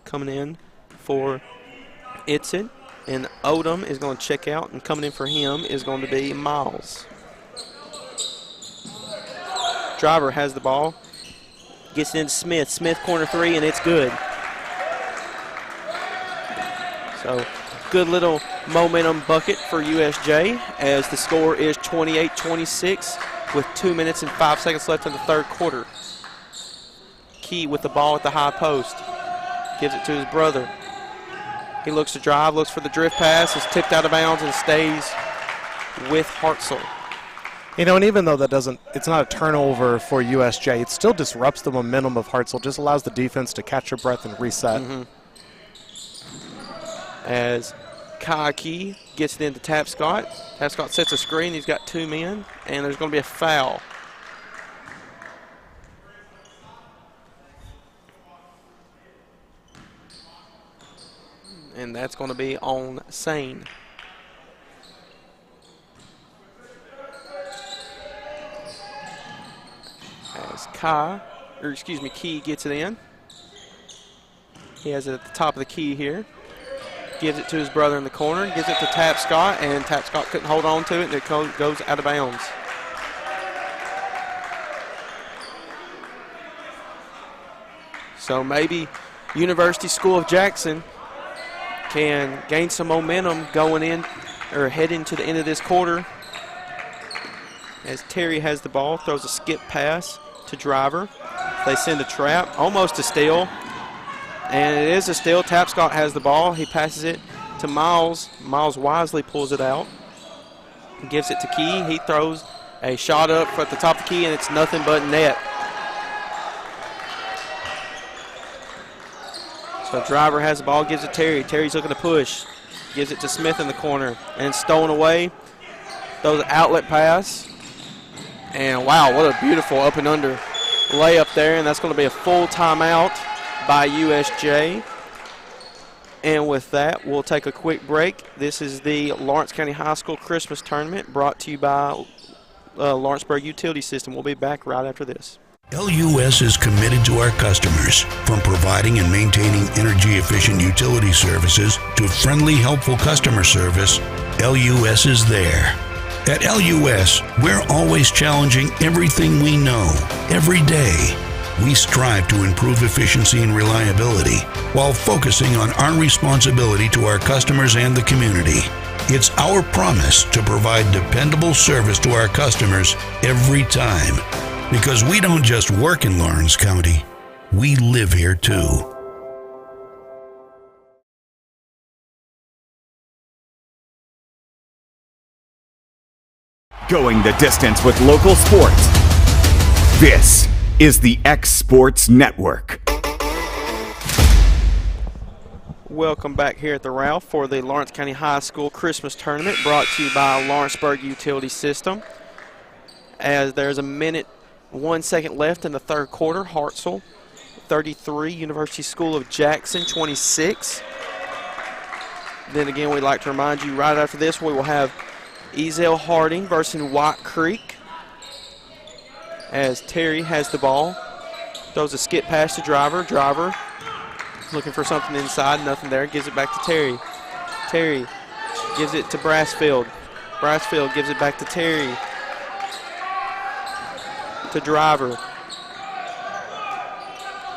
coming in for Itzit. And Odom is going to check out, and coming in for him is going to be Miles. Driver has the ball. Gets it into Smith. Smith corner three, and it's good. So good little momentum bucket for USJ as the score is 28-26 with 2 minutes and 5 seconds left in the third quarter. Key with the ball at the high post. Gives it to his brother. He looks to drive, looks for the drift pass. It's tipped out of bounds and stays with Hartselle. And even though it's not a turnover for USJ, it still disrupts the momentum of Hartselle, just allows the defense to catch their breath and reset. As Key gets it into Tapscott. Tapscott sets a screen. He's got 2 men, and there's going to be a foul. And that's going to be on Sane. As Key gets it in. He has it at the top of the key here. Gives it to his brother in the corner. Gives it to Tapscott, and Tapscott couldn't hold on to it, and it goes out of bounds. So maybe University School of Jackson can gain some momentum going in or heading to the end of this quarter. As Terry has the ball, throws a skip pass to Driver. They send a trap, almost a steal. And it is a steal. Tapscott has the ball. He passes it to Miles. Miles wisely pulls it out. Gives it to Key. He throws a shot up at the top of the key, and it's nothing but net. So Driver has the ball, gives it to Terry. Terry's looking to push. Gives it to Smith in the corner. And stolen away. Throws an outlet pass. And wow, what a beautiful up and under layup there. And that's going to be a full timeout by USJ. And with that, we'll take a quick break. This is the Lawrence County High School Christmas Tournament brought to you by Lawrenceburg Utility System. We'll be back right after this. LUS is committed to our customers, from providing and maintaining energy-efficient utility services to friendly, helpful customer service. LUS is there. At LUS, we're always challenging everything we know, every day. We strive to improve efficiency and reliability while focusing on our responsibility to our customers and the community. It's our promise to provide dependable service to our customers every time. Because we don't just work in Lawrence County, we live here too. Going the distance with local sports. This is the X Sports Network. Welcome back here at the Ralph for the Lawrence County High School Christmas Tournament brought to you by Lawrenceburg Utility System. As there's a minute, 1 second left in the third quarter, Hartselle 33, University School of Jackson 26. Then again, we'd like to remind you right after this we will have Ezel Harding versus White Creek. As Terry has the ball, throws a skip pass to Driver. Driver looking for something inside, nothing there, gives it back to Terry. Terry gives it to Brassfield. Brassfield gives it back to Terry. To Driver.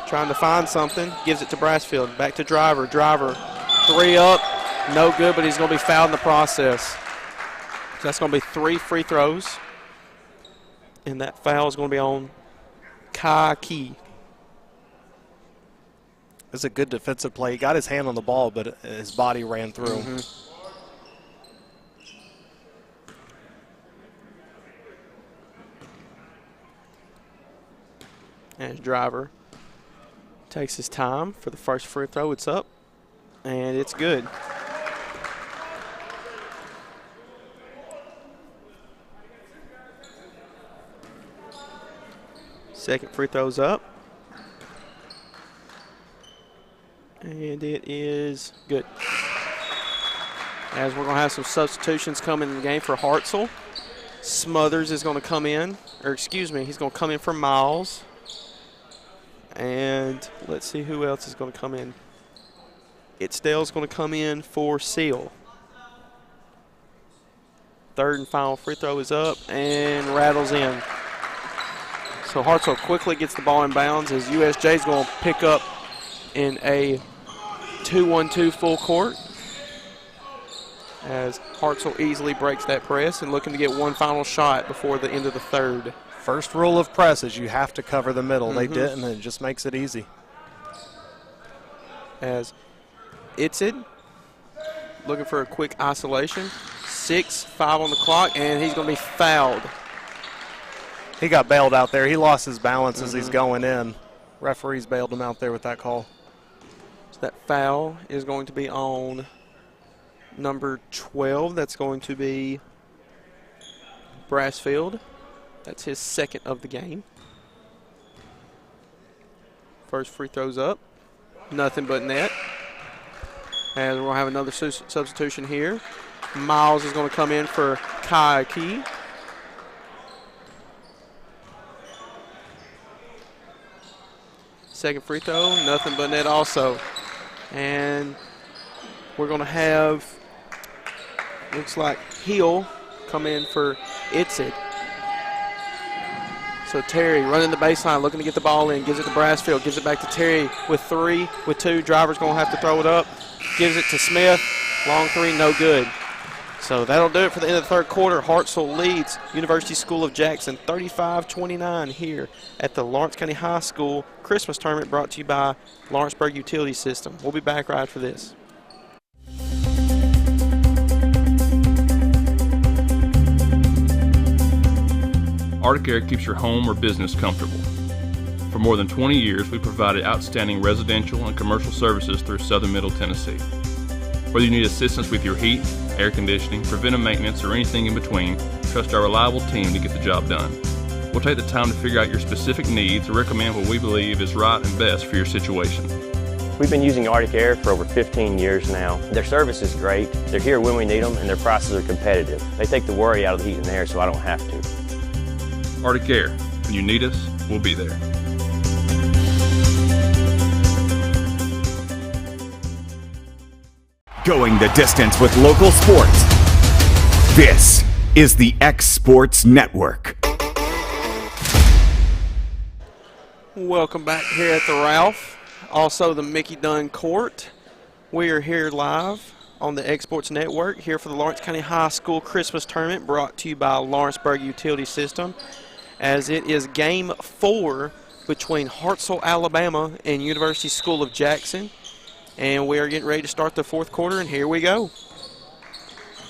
Trying to find something, gives it to Brassfield. Back to Driver. Driver, 3 up, no good, but he's going to be fouled in the process. So that's going to be 3 free throws. And that foul is going to be on Key. It's a good defensive play. He got his hand on the ball, but his body ran through. As Driver takes his time for the first free throw. It's up, and it's good. Second free throw's up. And it is good. As we're going to have some substitutions coming in the game for Hartselle. Smothers is going to come in, he's going to come in for Miles. And let's see who else is going to come in. Itzdale's going to come in for Seal. Third and final free throw is up and rattles in. So Hartselle quickly gets the ball in bounds as USJ is going to pick up in a 2-1-2 full court. As Hartselle easily breaks that press and looking to get one final shot before the end of the third. First rule of press is you have to cover the middle. They didn't, and it just makes it easy. As Itzid looking for a quick isolation. 6-5 on the clock, and he's going to be fouled. He got bailed out there. He lost his balance as he's going in. Referees bailed him out there with that call. So that foul is going to be on number 12. That's going to be Brassfield. That's his second of the game. First free throw's up. Nothing but net. And we'll have another substitution here. Miles is going to come in for Kai Key. Second free throw, nothing but net also. And we're going to have, looks like Hill come in for Itzid. So Terry running the baseline, looking to get the ball in, gives it to Brassfield, gives it back to Terry with 3, with 2. Driver's going to have to throw it up. Gives it to Smith. Long 3, no good. So that'll do it for the end of the third quarter. Hartselle leads University School of Jackson 35-29 here at the Lawrence County High School Christmas tournament brought to you by Lawrenceburg Utility System. We'll be back right after this. Arctic Air keeps your home or business comfortable. For more than 20 years, we provided outstanding residential and commercial services through southern Middle Tennessee. Whether you need assistance with your heat, air conditioning, preventive maintenance, or anything in between, trust our reliable team to get the job done. We'll take the time to figure out your specific needs and recommend what we believe is right and best for your situation. We've been using Arctic Air for over 15 years now. Their service is great, they're here when we need them, and their prices are competitive. They take the worry out of the heat and air so I don't have to. Arctic Air, when you need us, we'll be there. Going the distance with local sports. This is the X Sports Network. Welcome back here at the Ralph, also the Mickey Dunn Court. We are here live on the X Sports Network, here for the Lawrence County High School Christmas Tournament brought to you by Lawrenceburg Utility System, as it is Game 4 between Hartselle, Alabama and University School of Jackson. And we are getting ready to start the fourth quarter, and here we go.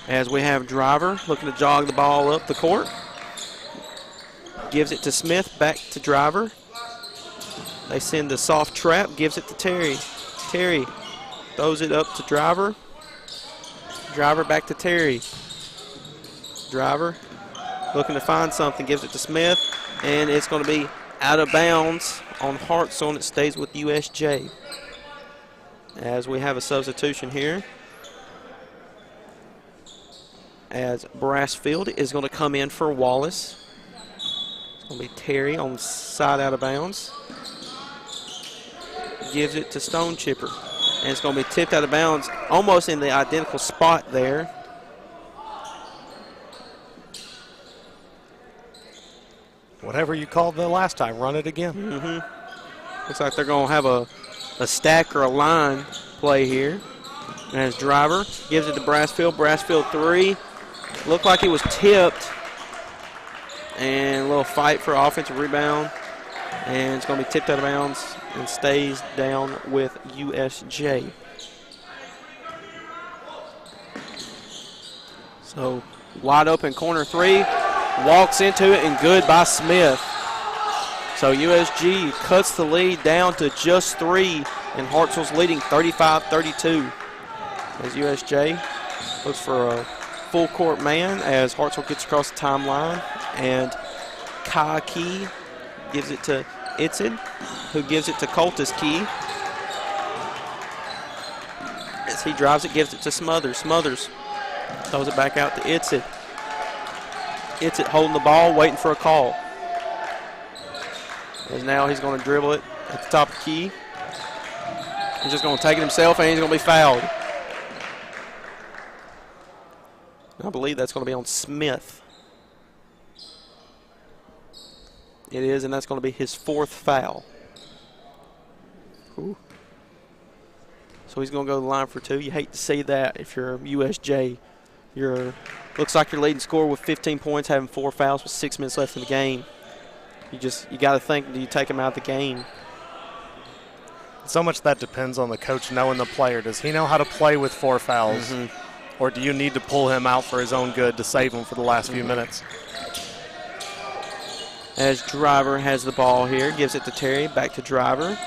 As we have Driver looking to jog the ball up the court. Gives it to Smith, back to Driver. They send the soft trap, gives it to Terry. Terry throws it up to Driver. Driver back to Terry. Driver looking to find something, gives it to Smith, and it's going to be out of bounds on Hartselle, and it stays with USJ. As we have a substitution here, as Brassfield is going to come in for Wallace. It's going to be Terry on the side out of bounds. Gives it to Stone Chipper, and it's going to be tipped out of bounds almost in the identical spot there. Whatever you called the last time, run it again. Looks like they're going to have a stack or a line play here. And as Driver gives it to Brassfield. Brassfield 3. Looked like it was tipped. And a little fight for offensive rebound. And it's going to be tipped out of bounds and stays down with USJ. So wide open corner 3. Walks into it and good by Smith. So USG cuts the lead down to just 3, and Hartselle's leading 35-32. As USJ looks for a full court man as Hartselle gets across the timeline, and Kai Key gives it to Itzid, who gives it to Coltis Key. As he drives it, gives it to Smothers. Smothers throws it back out to Itzid. Itzid holding the ball, waiting for a call. As now he's going to dribble it at the top of the key. He's just going to take it himself, and he's going to be fouled. I believe that's going to be on Smith. It is, and that's going to be his 4th foul. Ooh. So he's going to go to the line for 2. You hate to see that if you're USJ. Looks like your leading scorer with 15 points, having 4 fouls with 6 minutes left in the game. You got to think, do you take him out of the game? So much that depends on the coach knowing the player. Does he know how to play with 4 fouls? Or do you need to pull him out for his own good to save him for the last few minutes? As Driver has the ball here, gives it to Terry, back to Driver.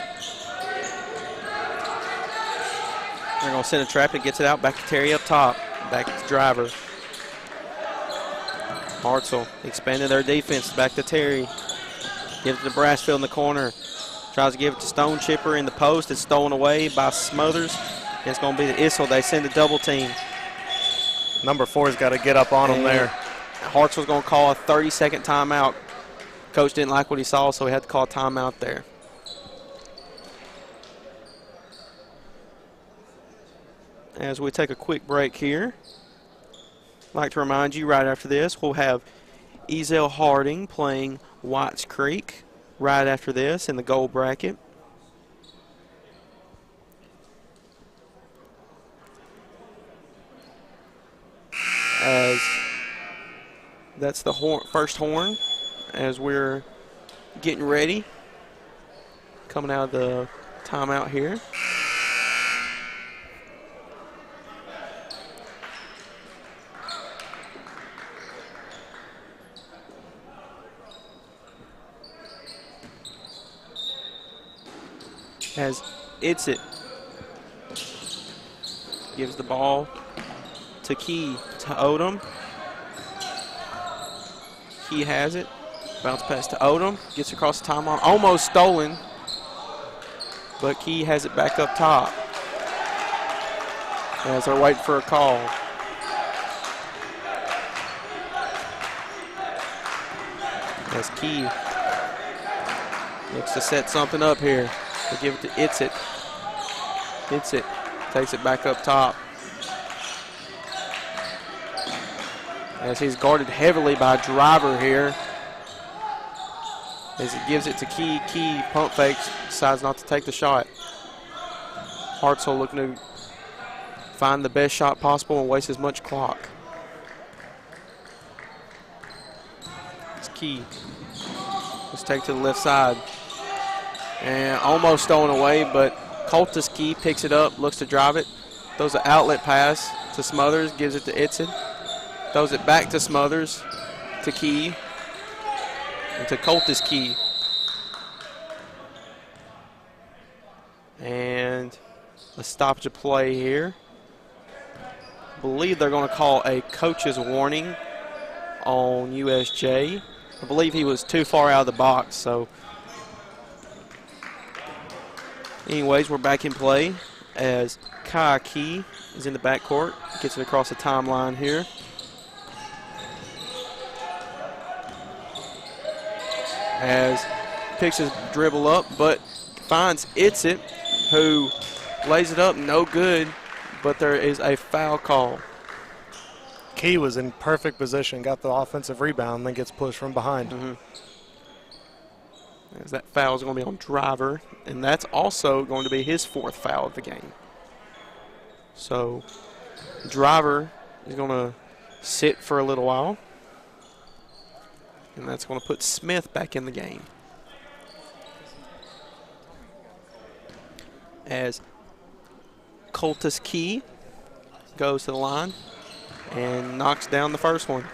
They're going to send a trap. It gets it out, back to Terry up top, back to Driver. Hartselle expanding their defense, back to Terry. Gives it to Brassfield in the corner. Tries to give it to Stone Chipper in the post. It's stolen away by Smothers. It's going to be the Issel. They send a double team. Number 4's got to get up on him there. Hartselle's going to call a 30-second timeout. Coach didn't like what he saw, so he had to call a timeout there. As we take a quick break here, I'd like to remind you right after this, we'll have Ezel Harding playing Whites Creek right after this in the gold bracket. As that's the first horn as we're getting ready, coming out of the timeout here. As Itzit gives the ball to Key, to Odom. Key has it. Bounce pass to Odom. Gets across the timeline. Almost stolen. But Key has it back up top. As they're waiting for a call. As Key looks to set something up here. They give it to Itzit. Itzit takes it back up top. As he's guarded heavily by Driver here. As he gives it to Key. Key pump fakes, decides not to take the shot. Hartselle looking to find the best shot possible and waste as much clock. It's Key. Let's take to the left side. And almost stolen away, but Cultus Key picks it up, looks to drive it. Throws an outlet pass to Smothers, gives it to Itzid. Throws it back to Smothers, to Key, and to Cultus Key. And a stoppage of play here. I believe they're going to call a coach's warning on USJ. I believe he was too far out of the box, so anyways, we're back in play as Kai Key is in the backcourt. Gets it across the timeline here. As picks his dribble up, but finds Itzit, who lays it up, no good, but there is a foul call. Key was in perfect position, got the offensive rebound, then gets pushed from behind. As that foul is going to be on Driver, and that's also going to be his 4th foul of the game. So Driver is going to sit for a little while, and that's going to put Smith back in the game. As Cultus Key goes to the line and knocks down the first one.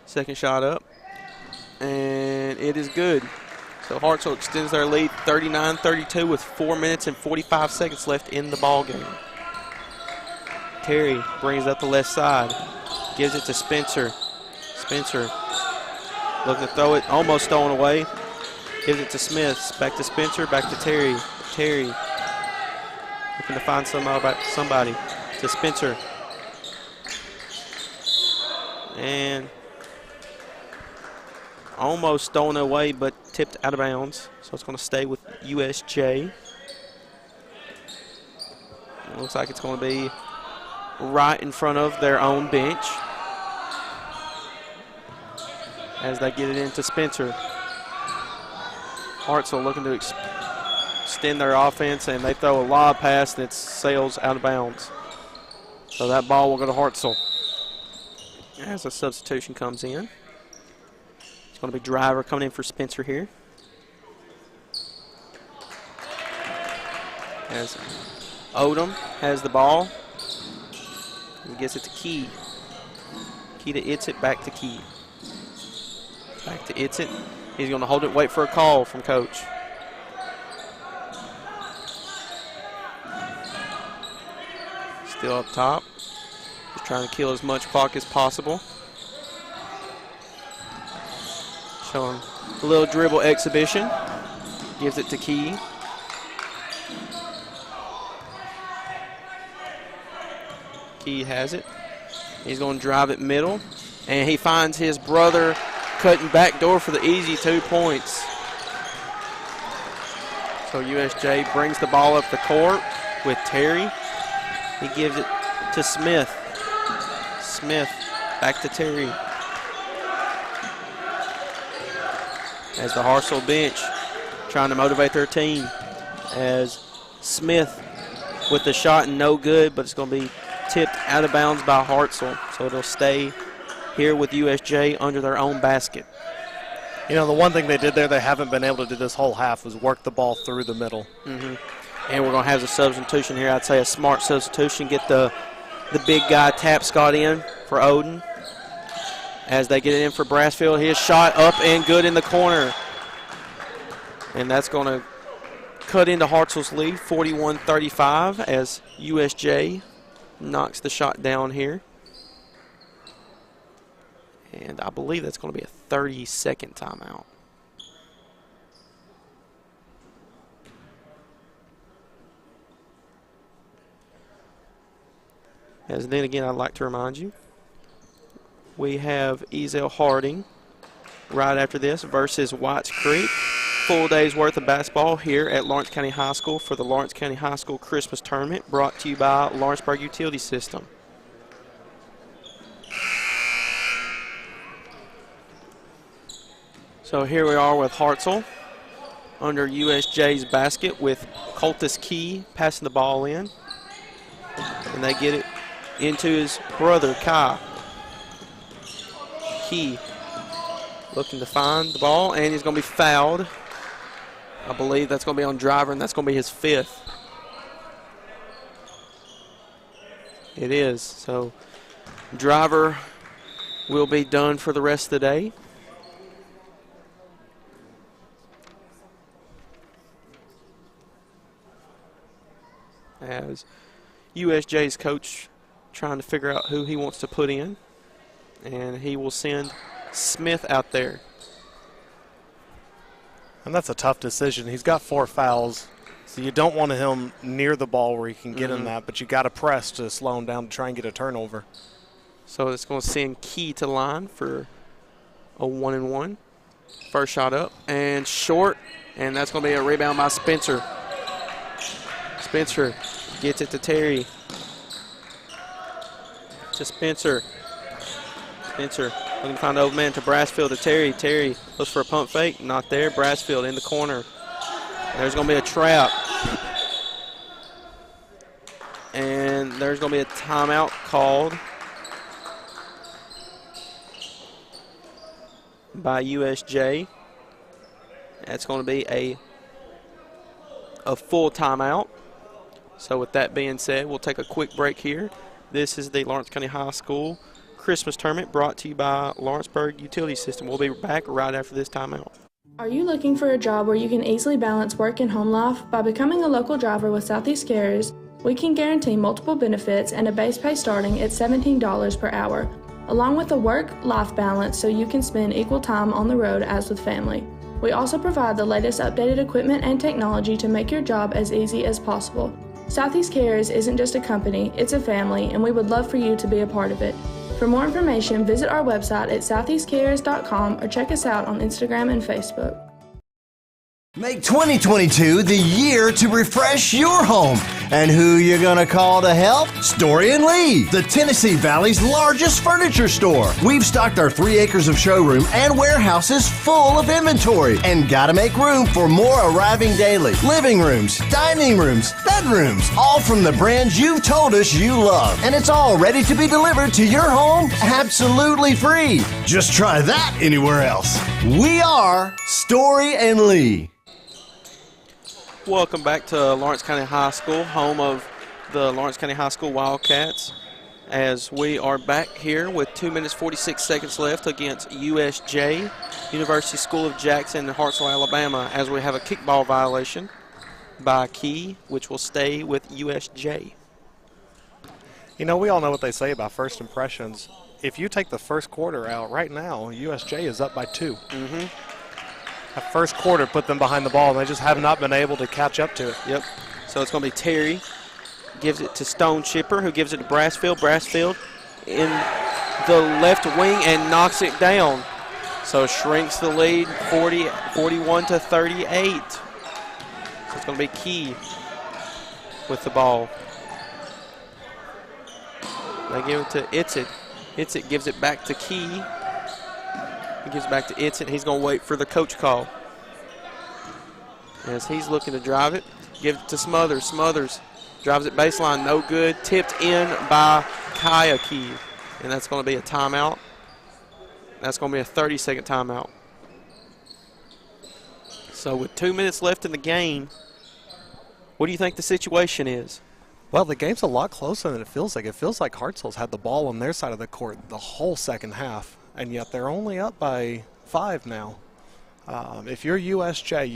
Second shot up, and it is good. So Hartselle extends their lead 39-32 with 4 minutes and 45 seconds left in the ball game. Terry brings it up the left side, gives it to Spencer. Spencer looking to throw it, almost stolen away. Gives it to Smith, back to Spencer, back to Terry. Terry looking to find somebody to Spencer. And almost stolen away, but tipped out of bounds. So it's going to stay with USJ. It looks like it's going to be right in front of their own bench as they get it into Spencer. Hartselle looking to extend their offense, and they throw a lob pass that sails out of bounds. So that ball will go to Hartselle as a substitution comes in. It's going to be Driver coming in for Spencer here. As Odom has the ball, He gets it to Key. Key to Itzit, back to Key. Back to Itzit. He's going to hold it, wait for a call from Coach. Still up top. Just trying to kill as much clock as possible. Showing a little dribble exhibition. Gives it to Key. Key has it. He's going to drive it middle. And he finds his brother cutting back door for the easy 2 points. So USJ brings the ball up the court with Terry. He gives it to Smith. Smith back to Terry. As the Hartselle bench trying to motivate their team. As Smith with the shot and no good, but it's going to be tipped out of bounds by Hartselle. So it'll stay here with USJ under their own basket. You know, the one thing they did there they haven't been able to do this whole half was work the ball through the middle. And we're going to have a substitution here. I'd say a smart substitution. Get the big guy Tapscott in for Oden. As they get it in for Brassfield, his shot up and good in the corner. And that's going to cut into Hartselle's lead, 41-35, as USJ knocks the shot down here. And I believe that's going to be a 30-second timeout. As then again, I'd like to remind you, we have Ezel Harding right after this versus Whites Creek. Full day's worth of basketball here at Lawrence County High School for the Lawrence County High School Christmas Tournament, brought to you by Lawrenceburg Utility System. So here we are with Hartselle under USJ's basket with Coltis Key passing the ball in. And they get it into his brother, Kai. Key looking to find the ball, and he's going to be fouled. I believe that's going to be on Driver, and that's going to be his 5th. It is. So Driver will be done for the rest of the day. As USJ's coach trying to figure out who he wants to put in, and he will send Smith out there. And that's a tough decision. He's got 4 fouls, so you don't want him near the ball where he can get in that, but you got to press to slow him down to try and get a turnover. So it's going to send Key to line for a 1-and-1. First shot up and short, and that's going to be a rebound by Spencer. Spencer gets it to Terry. To Spencer. Spencer looking to find the open man to Brassfield to Terry. Terry looks for a pump fake. Not there. Brassfield in the corner. There's going to be a trap. And there's going to be a timeout called by USJ. That's going to be a full timeout. So with that being said, we'll take a quick break here. This is the Lawrence County High School Christmas Tournament brought to you by Lawrenceburg Utility System. We'll be back right after this timeout. Are you looking for a job where you can easily balance work and home life? By becoming a local driver with Southeast Carriers, we can guarantee multiple benefits and a base pay starting at $17 per hour, along with a work-life balance so you can spend equal time on the road as with family. We also provide the latest updated equipment and technology to make your job as easy as possible. Southeast Carriers isn't just a company, it's a family, and we would love for you to be a part of it. For more information, visit our website at southeastcarriers.com or check us out on Instagram and Facebook. Make 2022 the year to refresh your home. And who you gonna call to help? Story and Lee, the Tennessee Valley's largest furniture store. We've stocked our 3 acres of showroom and warehouses full of inventory, and gotta make room for more arriving daily. Living rooms, dining rooms, bedrooms, all from the brands you've told us you love. And it's all ready to be delivered to your home absolutely free. Just try that anywhere else. We are Story and Lee. Welcome back to Lawrence County High School, home of the Lawrence County High School Wildcats, as we are back here with 2 minutes 46 seconds left against USJ, University School of Jackson in Hartselle, Alabama, as we have a kickball violation by Key, which will stay with USJ. You know, we all know what they say about first impressions. If you take the first quarter out right now, USJ is up by 2. That first quarter put them behind the ball, and they just have not been able to catch up to it. Yep. So it's going to be Terry. Gives it to Stone Chipper, who gives it to Brassfield. Brassfield in the left wing and knocks it down. So shrinks the lead 41 to 38. So it's going to be Key with the ball. They give it to Itzit. Itzit gives it back to Key. He gives it back to Itzit. He's going to wait for the coach call. As he's looking to drive it, give it to Smothers. Smothers drives it baseline, no good. Tipped in by Kaya Key. And that's going to be a timeout. That's going to be a 30-second timeout. So with 2 minutes left in the game, what do you think the situation is? Well, the game's a lot closer than it feels like. It feels like Hartselle's had the ball on their side of the court the whole second half, and yet they're only up by 5 now. If you're USJ,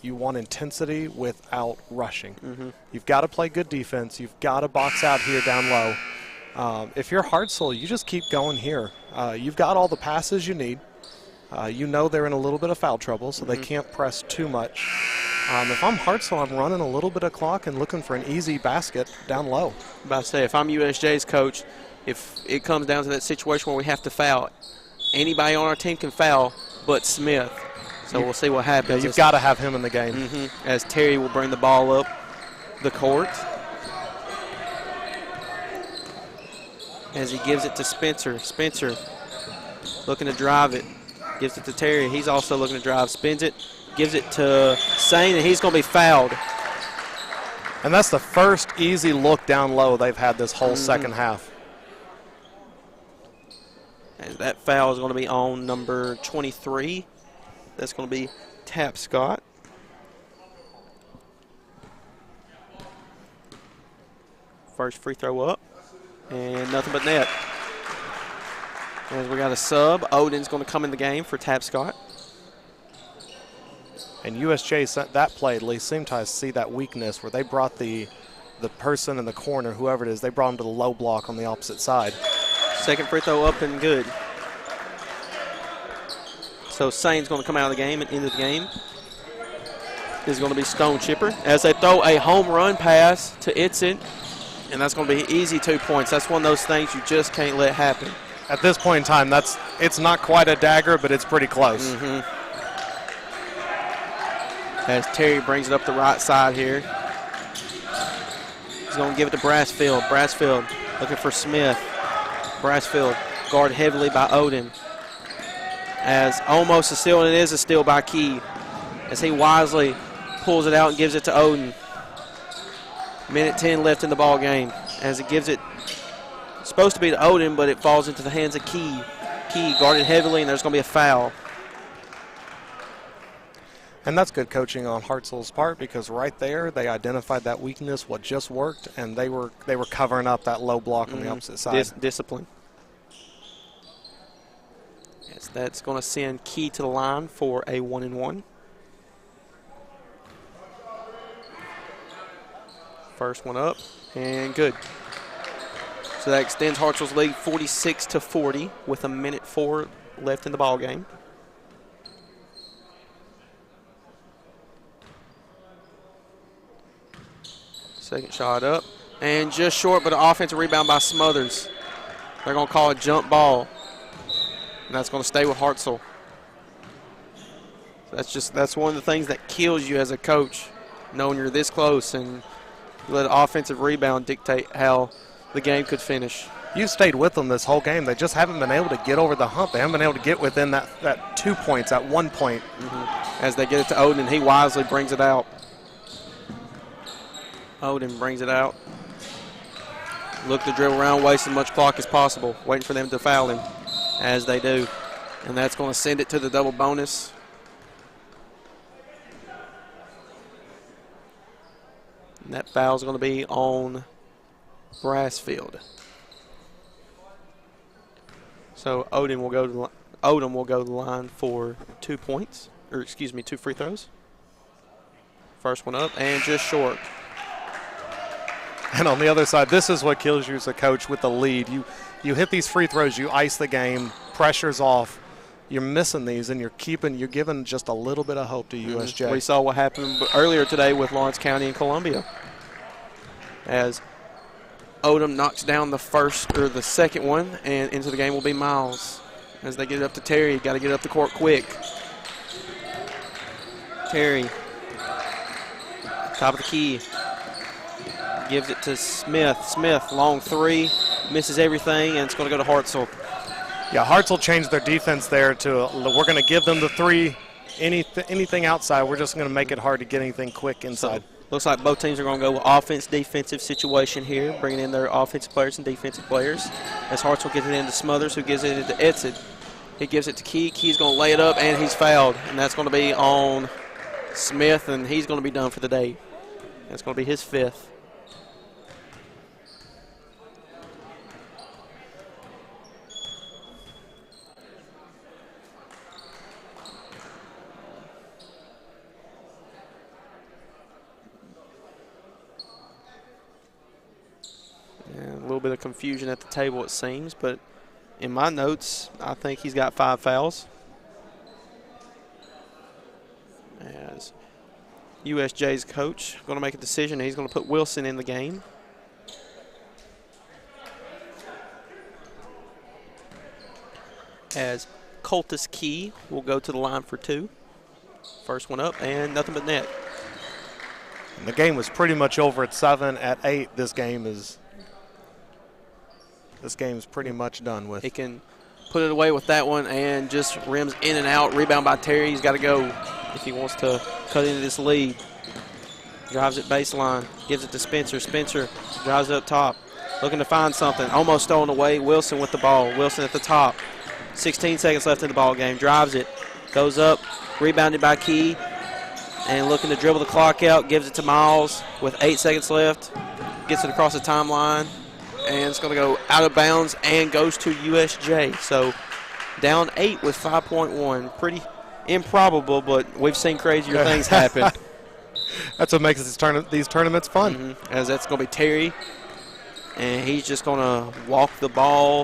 you want intensity without rushing. You've got to play good defense. You've got to box out here down low. If you're Hartselle, you just keep going here. You've got all the passes you need. You know they're in a little bit of foul trouble, so they can't press too much. If I'm Hartselle, I'm running a little bit of clock and looking for an easy basket down low. I'm about to say, if I'm USJ's coach, if it comes down to that situation where we have to foul, anybody on our team can foul but Smith. So we'll see what happens. Yeah, you've got to have him in the game. As Terry will bring the ball up the court. As he gives it to Spencer. Spencer looking to drive it. Gives it to Terry. He's also looking to drive. Spins it. Gives it to Sane, and he's going to be fouled. And that's the first easy look down low they've had this whole second half. And that foul is going to be on number 23. That's going to be Tapscott. First free throw up. And nothing but net. As we got a sub, Odin's going to come in the game for Tapscott. And USJ, that play at least seemed to see that weakness where they brought the person in the corner, whoever it is, they brought him to the low block on the opposite side. Second free throw up and good. So Sane's going to come out of the game and into the game. This is going to be Stone Chipper as they throw a home run pass to Itzit, and that's going to be easy 2 points. That's one of those things you just can't let happen. At this point in time, it's not quite a dagger, but it's pretty close. As Terry brings it up the right side here. He's going to give it to Brassfield. Brassfield looking for Smith. Brassfield guarded heavily by Odin. As almost a steal, and it is a steal by Key. As he wisely pulls it out and gives it to Odin. Minute 10 left in the ball game. As he gives it, supposed to be to Odin, but it falls into the hands of Key. Key guarded heavily, and there's going to be a foul. And that's good coaching on Hartselle's part, because right there they identified that weakness, what just worked, and they were covering up that low block on the opposite side. Discipline. Yes, that's going to send Key to the line for a 1-and-1. First one up and good. So that extends Hartselle's lead 46-40 with a minute 4 left in the ball game. Second shot up and just short, but an offensive rebound by Smothers. They're going to call a jump ball, and that's going to stay with Hartselle. That's one of the things that kills you as a coach, knowing you're this close and you let an offensive rebound dictate how the game could finish. You stayed with them this whole game. They just haven't been able to get over the hump. They haven't been able to get within that 2 points, that 1 point. As they get it to Odin, and he wisely brings it out. Odin brings it out. Look to dribble around, waste as much clock as possible, waiting for them to foul him, as they do. And that's going to send it to the double bonus. And that foul is going to be on Brassfield. So Odom will go to the line for 2 points, or excuse me, 2 free throws. First one up and just short. And on the other side, this is what kills you as a coach with the lead. You hit these free throws, you ice the game, pressure's off. You're missing these, and you're giving just a little bit of hope to USJ. We saw what happened earlier today with Lawrence County and Columbia, as Odom knocks down the second one, and into the game will be Miles. As they get it up to Terry, got to get it up the court quick. Terry, top of the key, gives it to Smith. Smith, long three, misses everything, and it's going to go to Hartselle. Yeah, Hartselle changed their defense there to we're going to give them the three. Anything outside, we're just going to make it hard to get anything quick inside. So, looks like both teams are going to go with offense-defensive situation here, bringing in their offensive players and defensive players. As Hartselle gets it into Smothers, who gives it into Etzid. He gives it to Key. Key's going to lay it up, and he's fouled. And that's going to be on Smith, and he's going to be done for the day. That's going to be his 5th. And a little bit of confusion at the table, it seems, but in my notes, I think he's got 5 fouls. As USJ's coach going to make a decision, he's going to put Wilson in the game. As Cultus Key will go to the line for 2. First one up, and nothing but net. And the game was pretty much over at 7. At 8, this game's pretty much done with. He can put it away with that one and just rims in and out. Rebound by Terry. He's got to go if he wants to cut into this lead. Drives it baseline. Gives it to Spencer. Spencer drives it up top. Looking to find something. Almost stolen away. Wilson with the ball. Wilson at the top. 16 seconds left in the ball game. Drives it. Goes up. Rebounded by Key. And looking to dribble the clock out. Gives it to Miles with 8 seconds left. Gets it across the timeline. And it's going to go out of bounds and goes to USJ. So down 8 with 5.1. Pretty improbable, but we've seen crazier things happen. That's what makes these tournaments fun. As that's going to be Terry. And he's just going to walk the ball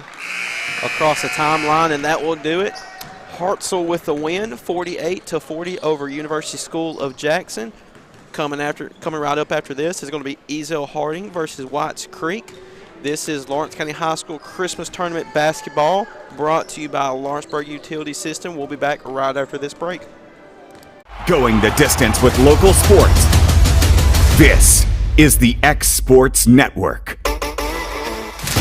across the timeline, and that will do it. Hartselle with the win, 48-40 over University School of Jackson. Coming right up after this is going to be Ezel Harding versus Whites Creek. This is Lawrence County High School Christmas Tournament basketball, brought to you by Lawrenceburg Utility System. We'll be back right after this break. Going the distance with local sports. This is the X Sports Network.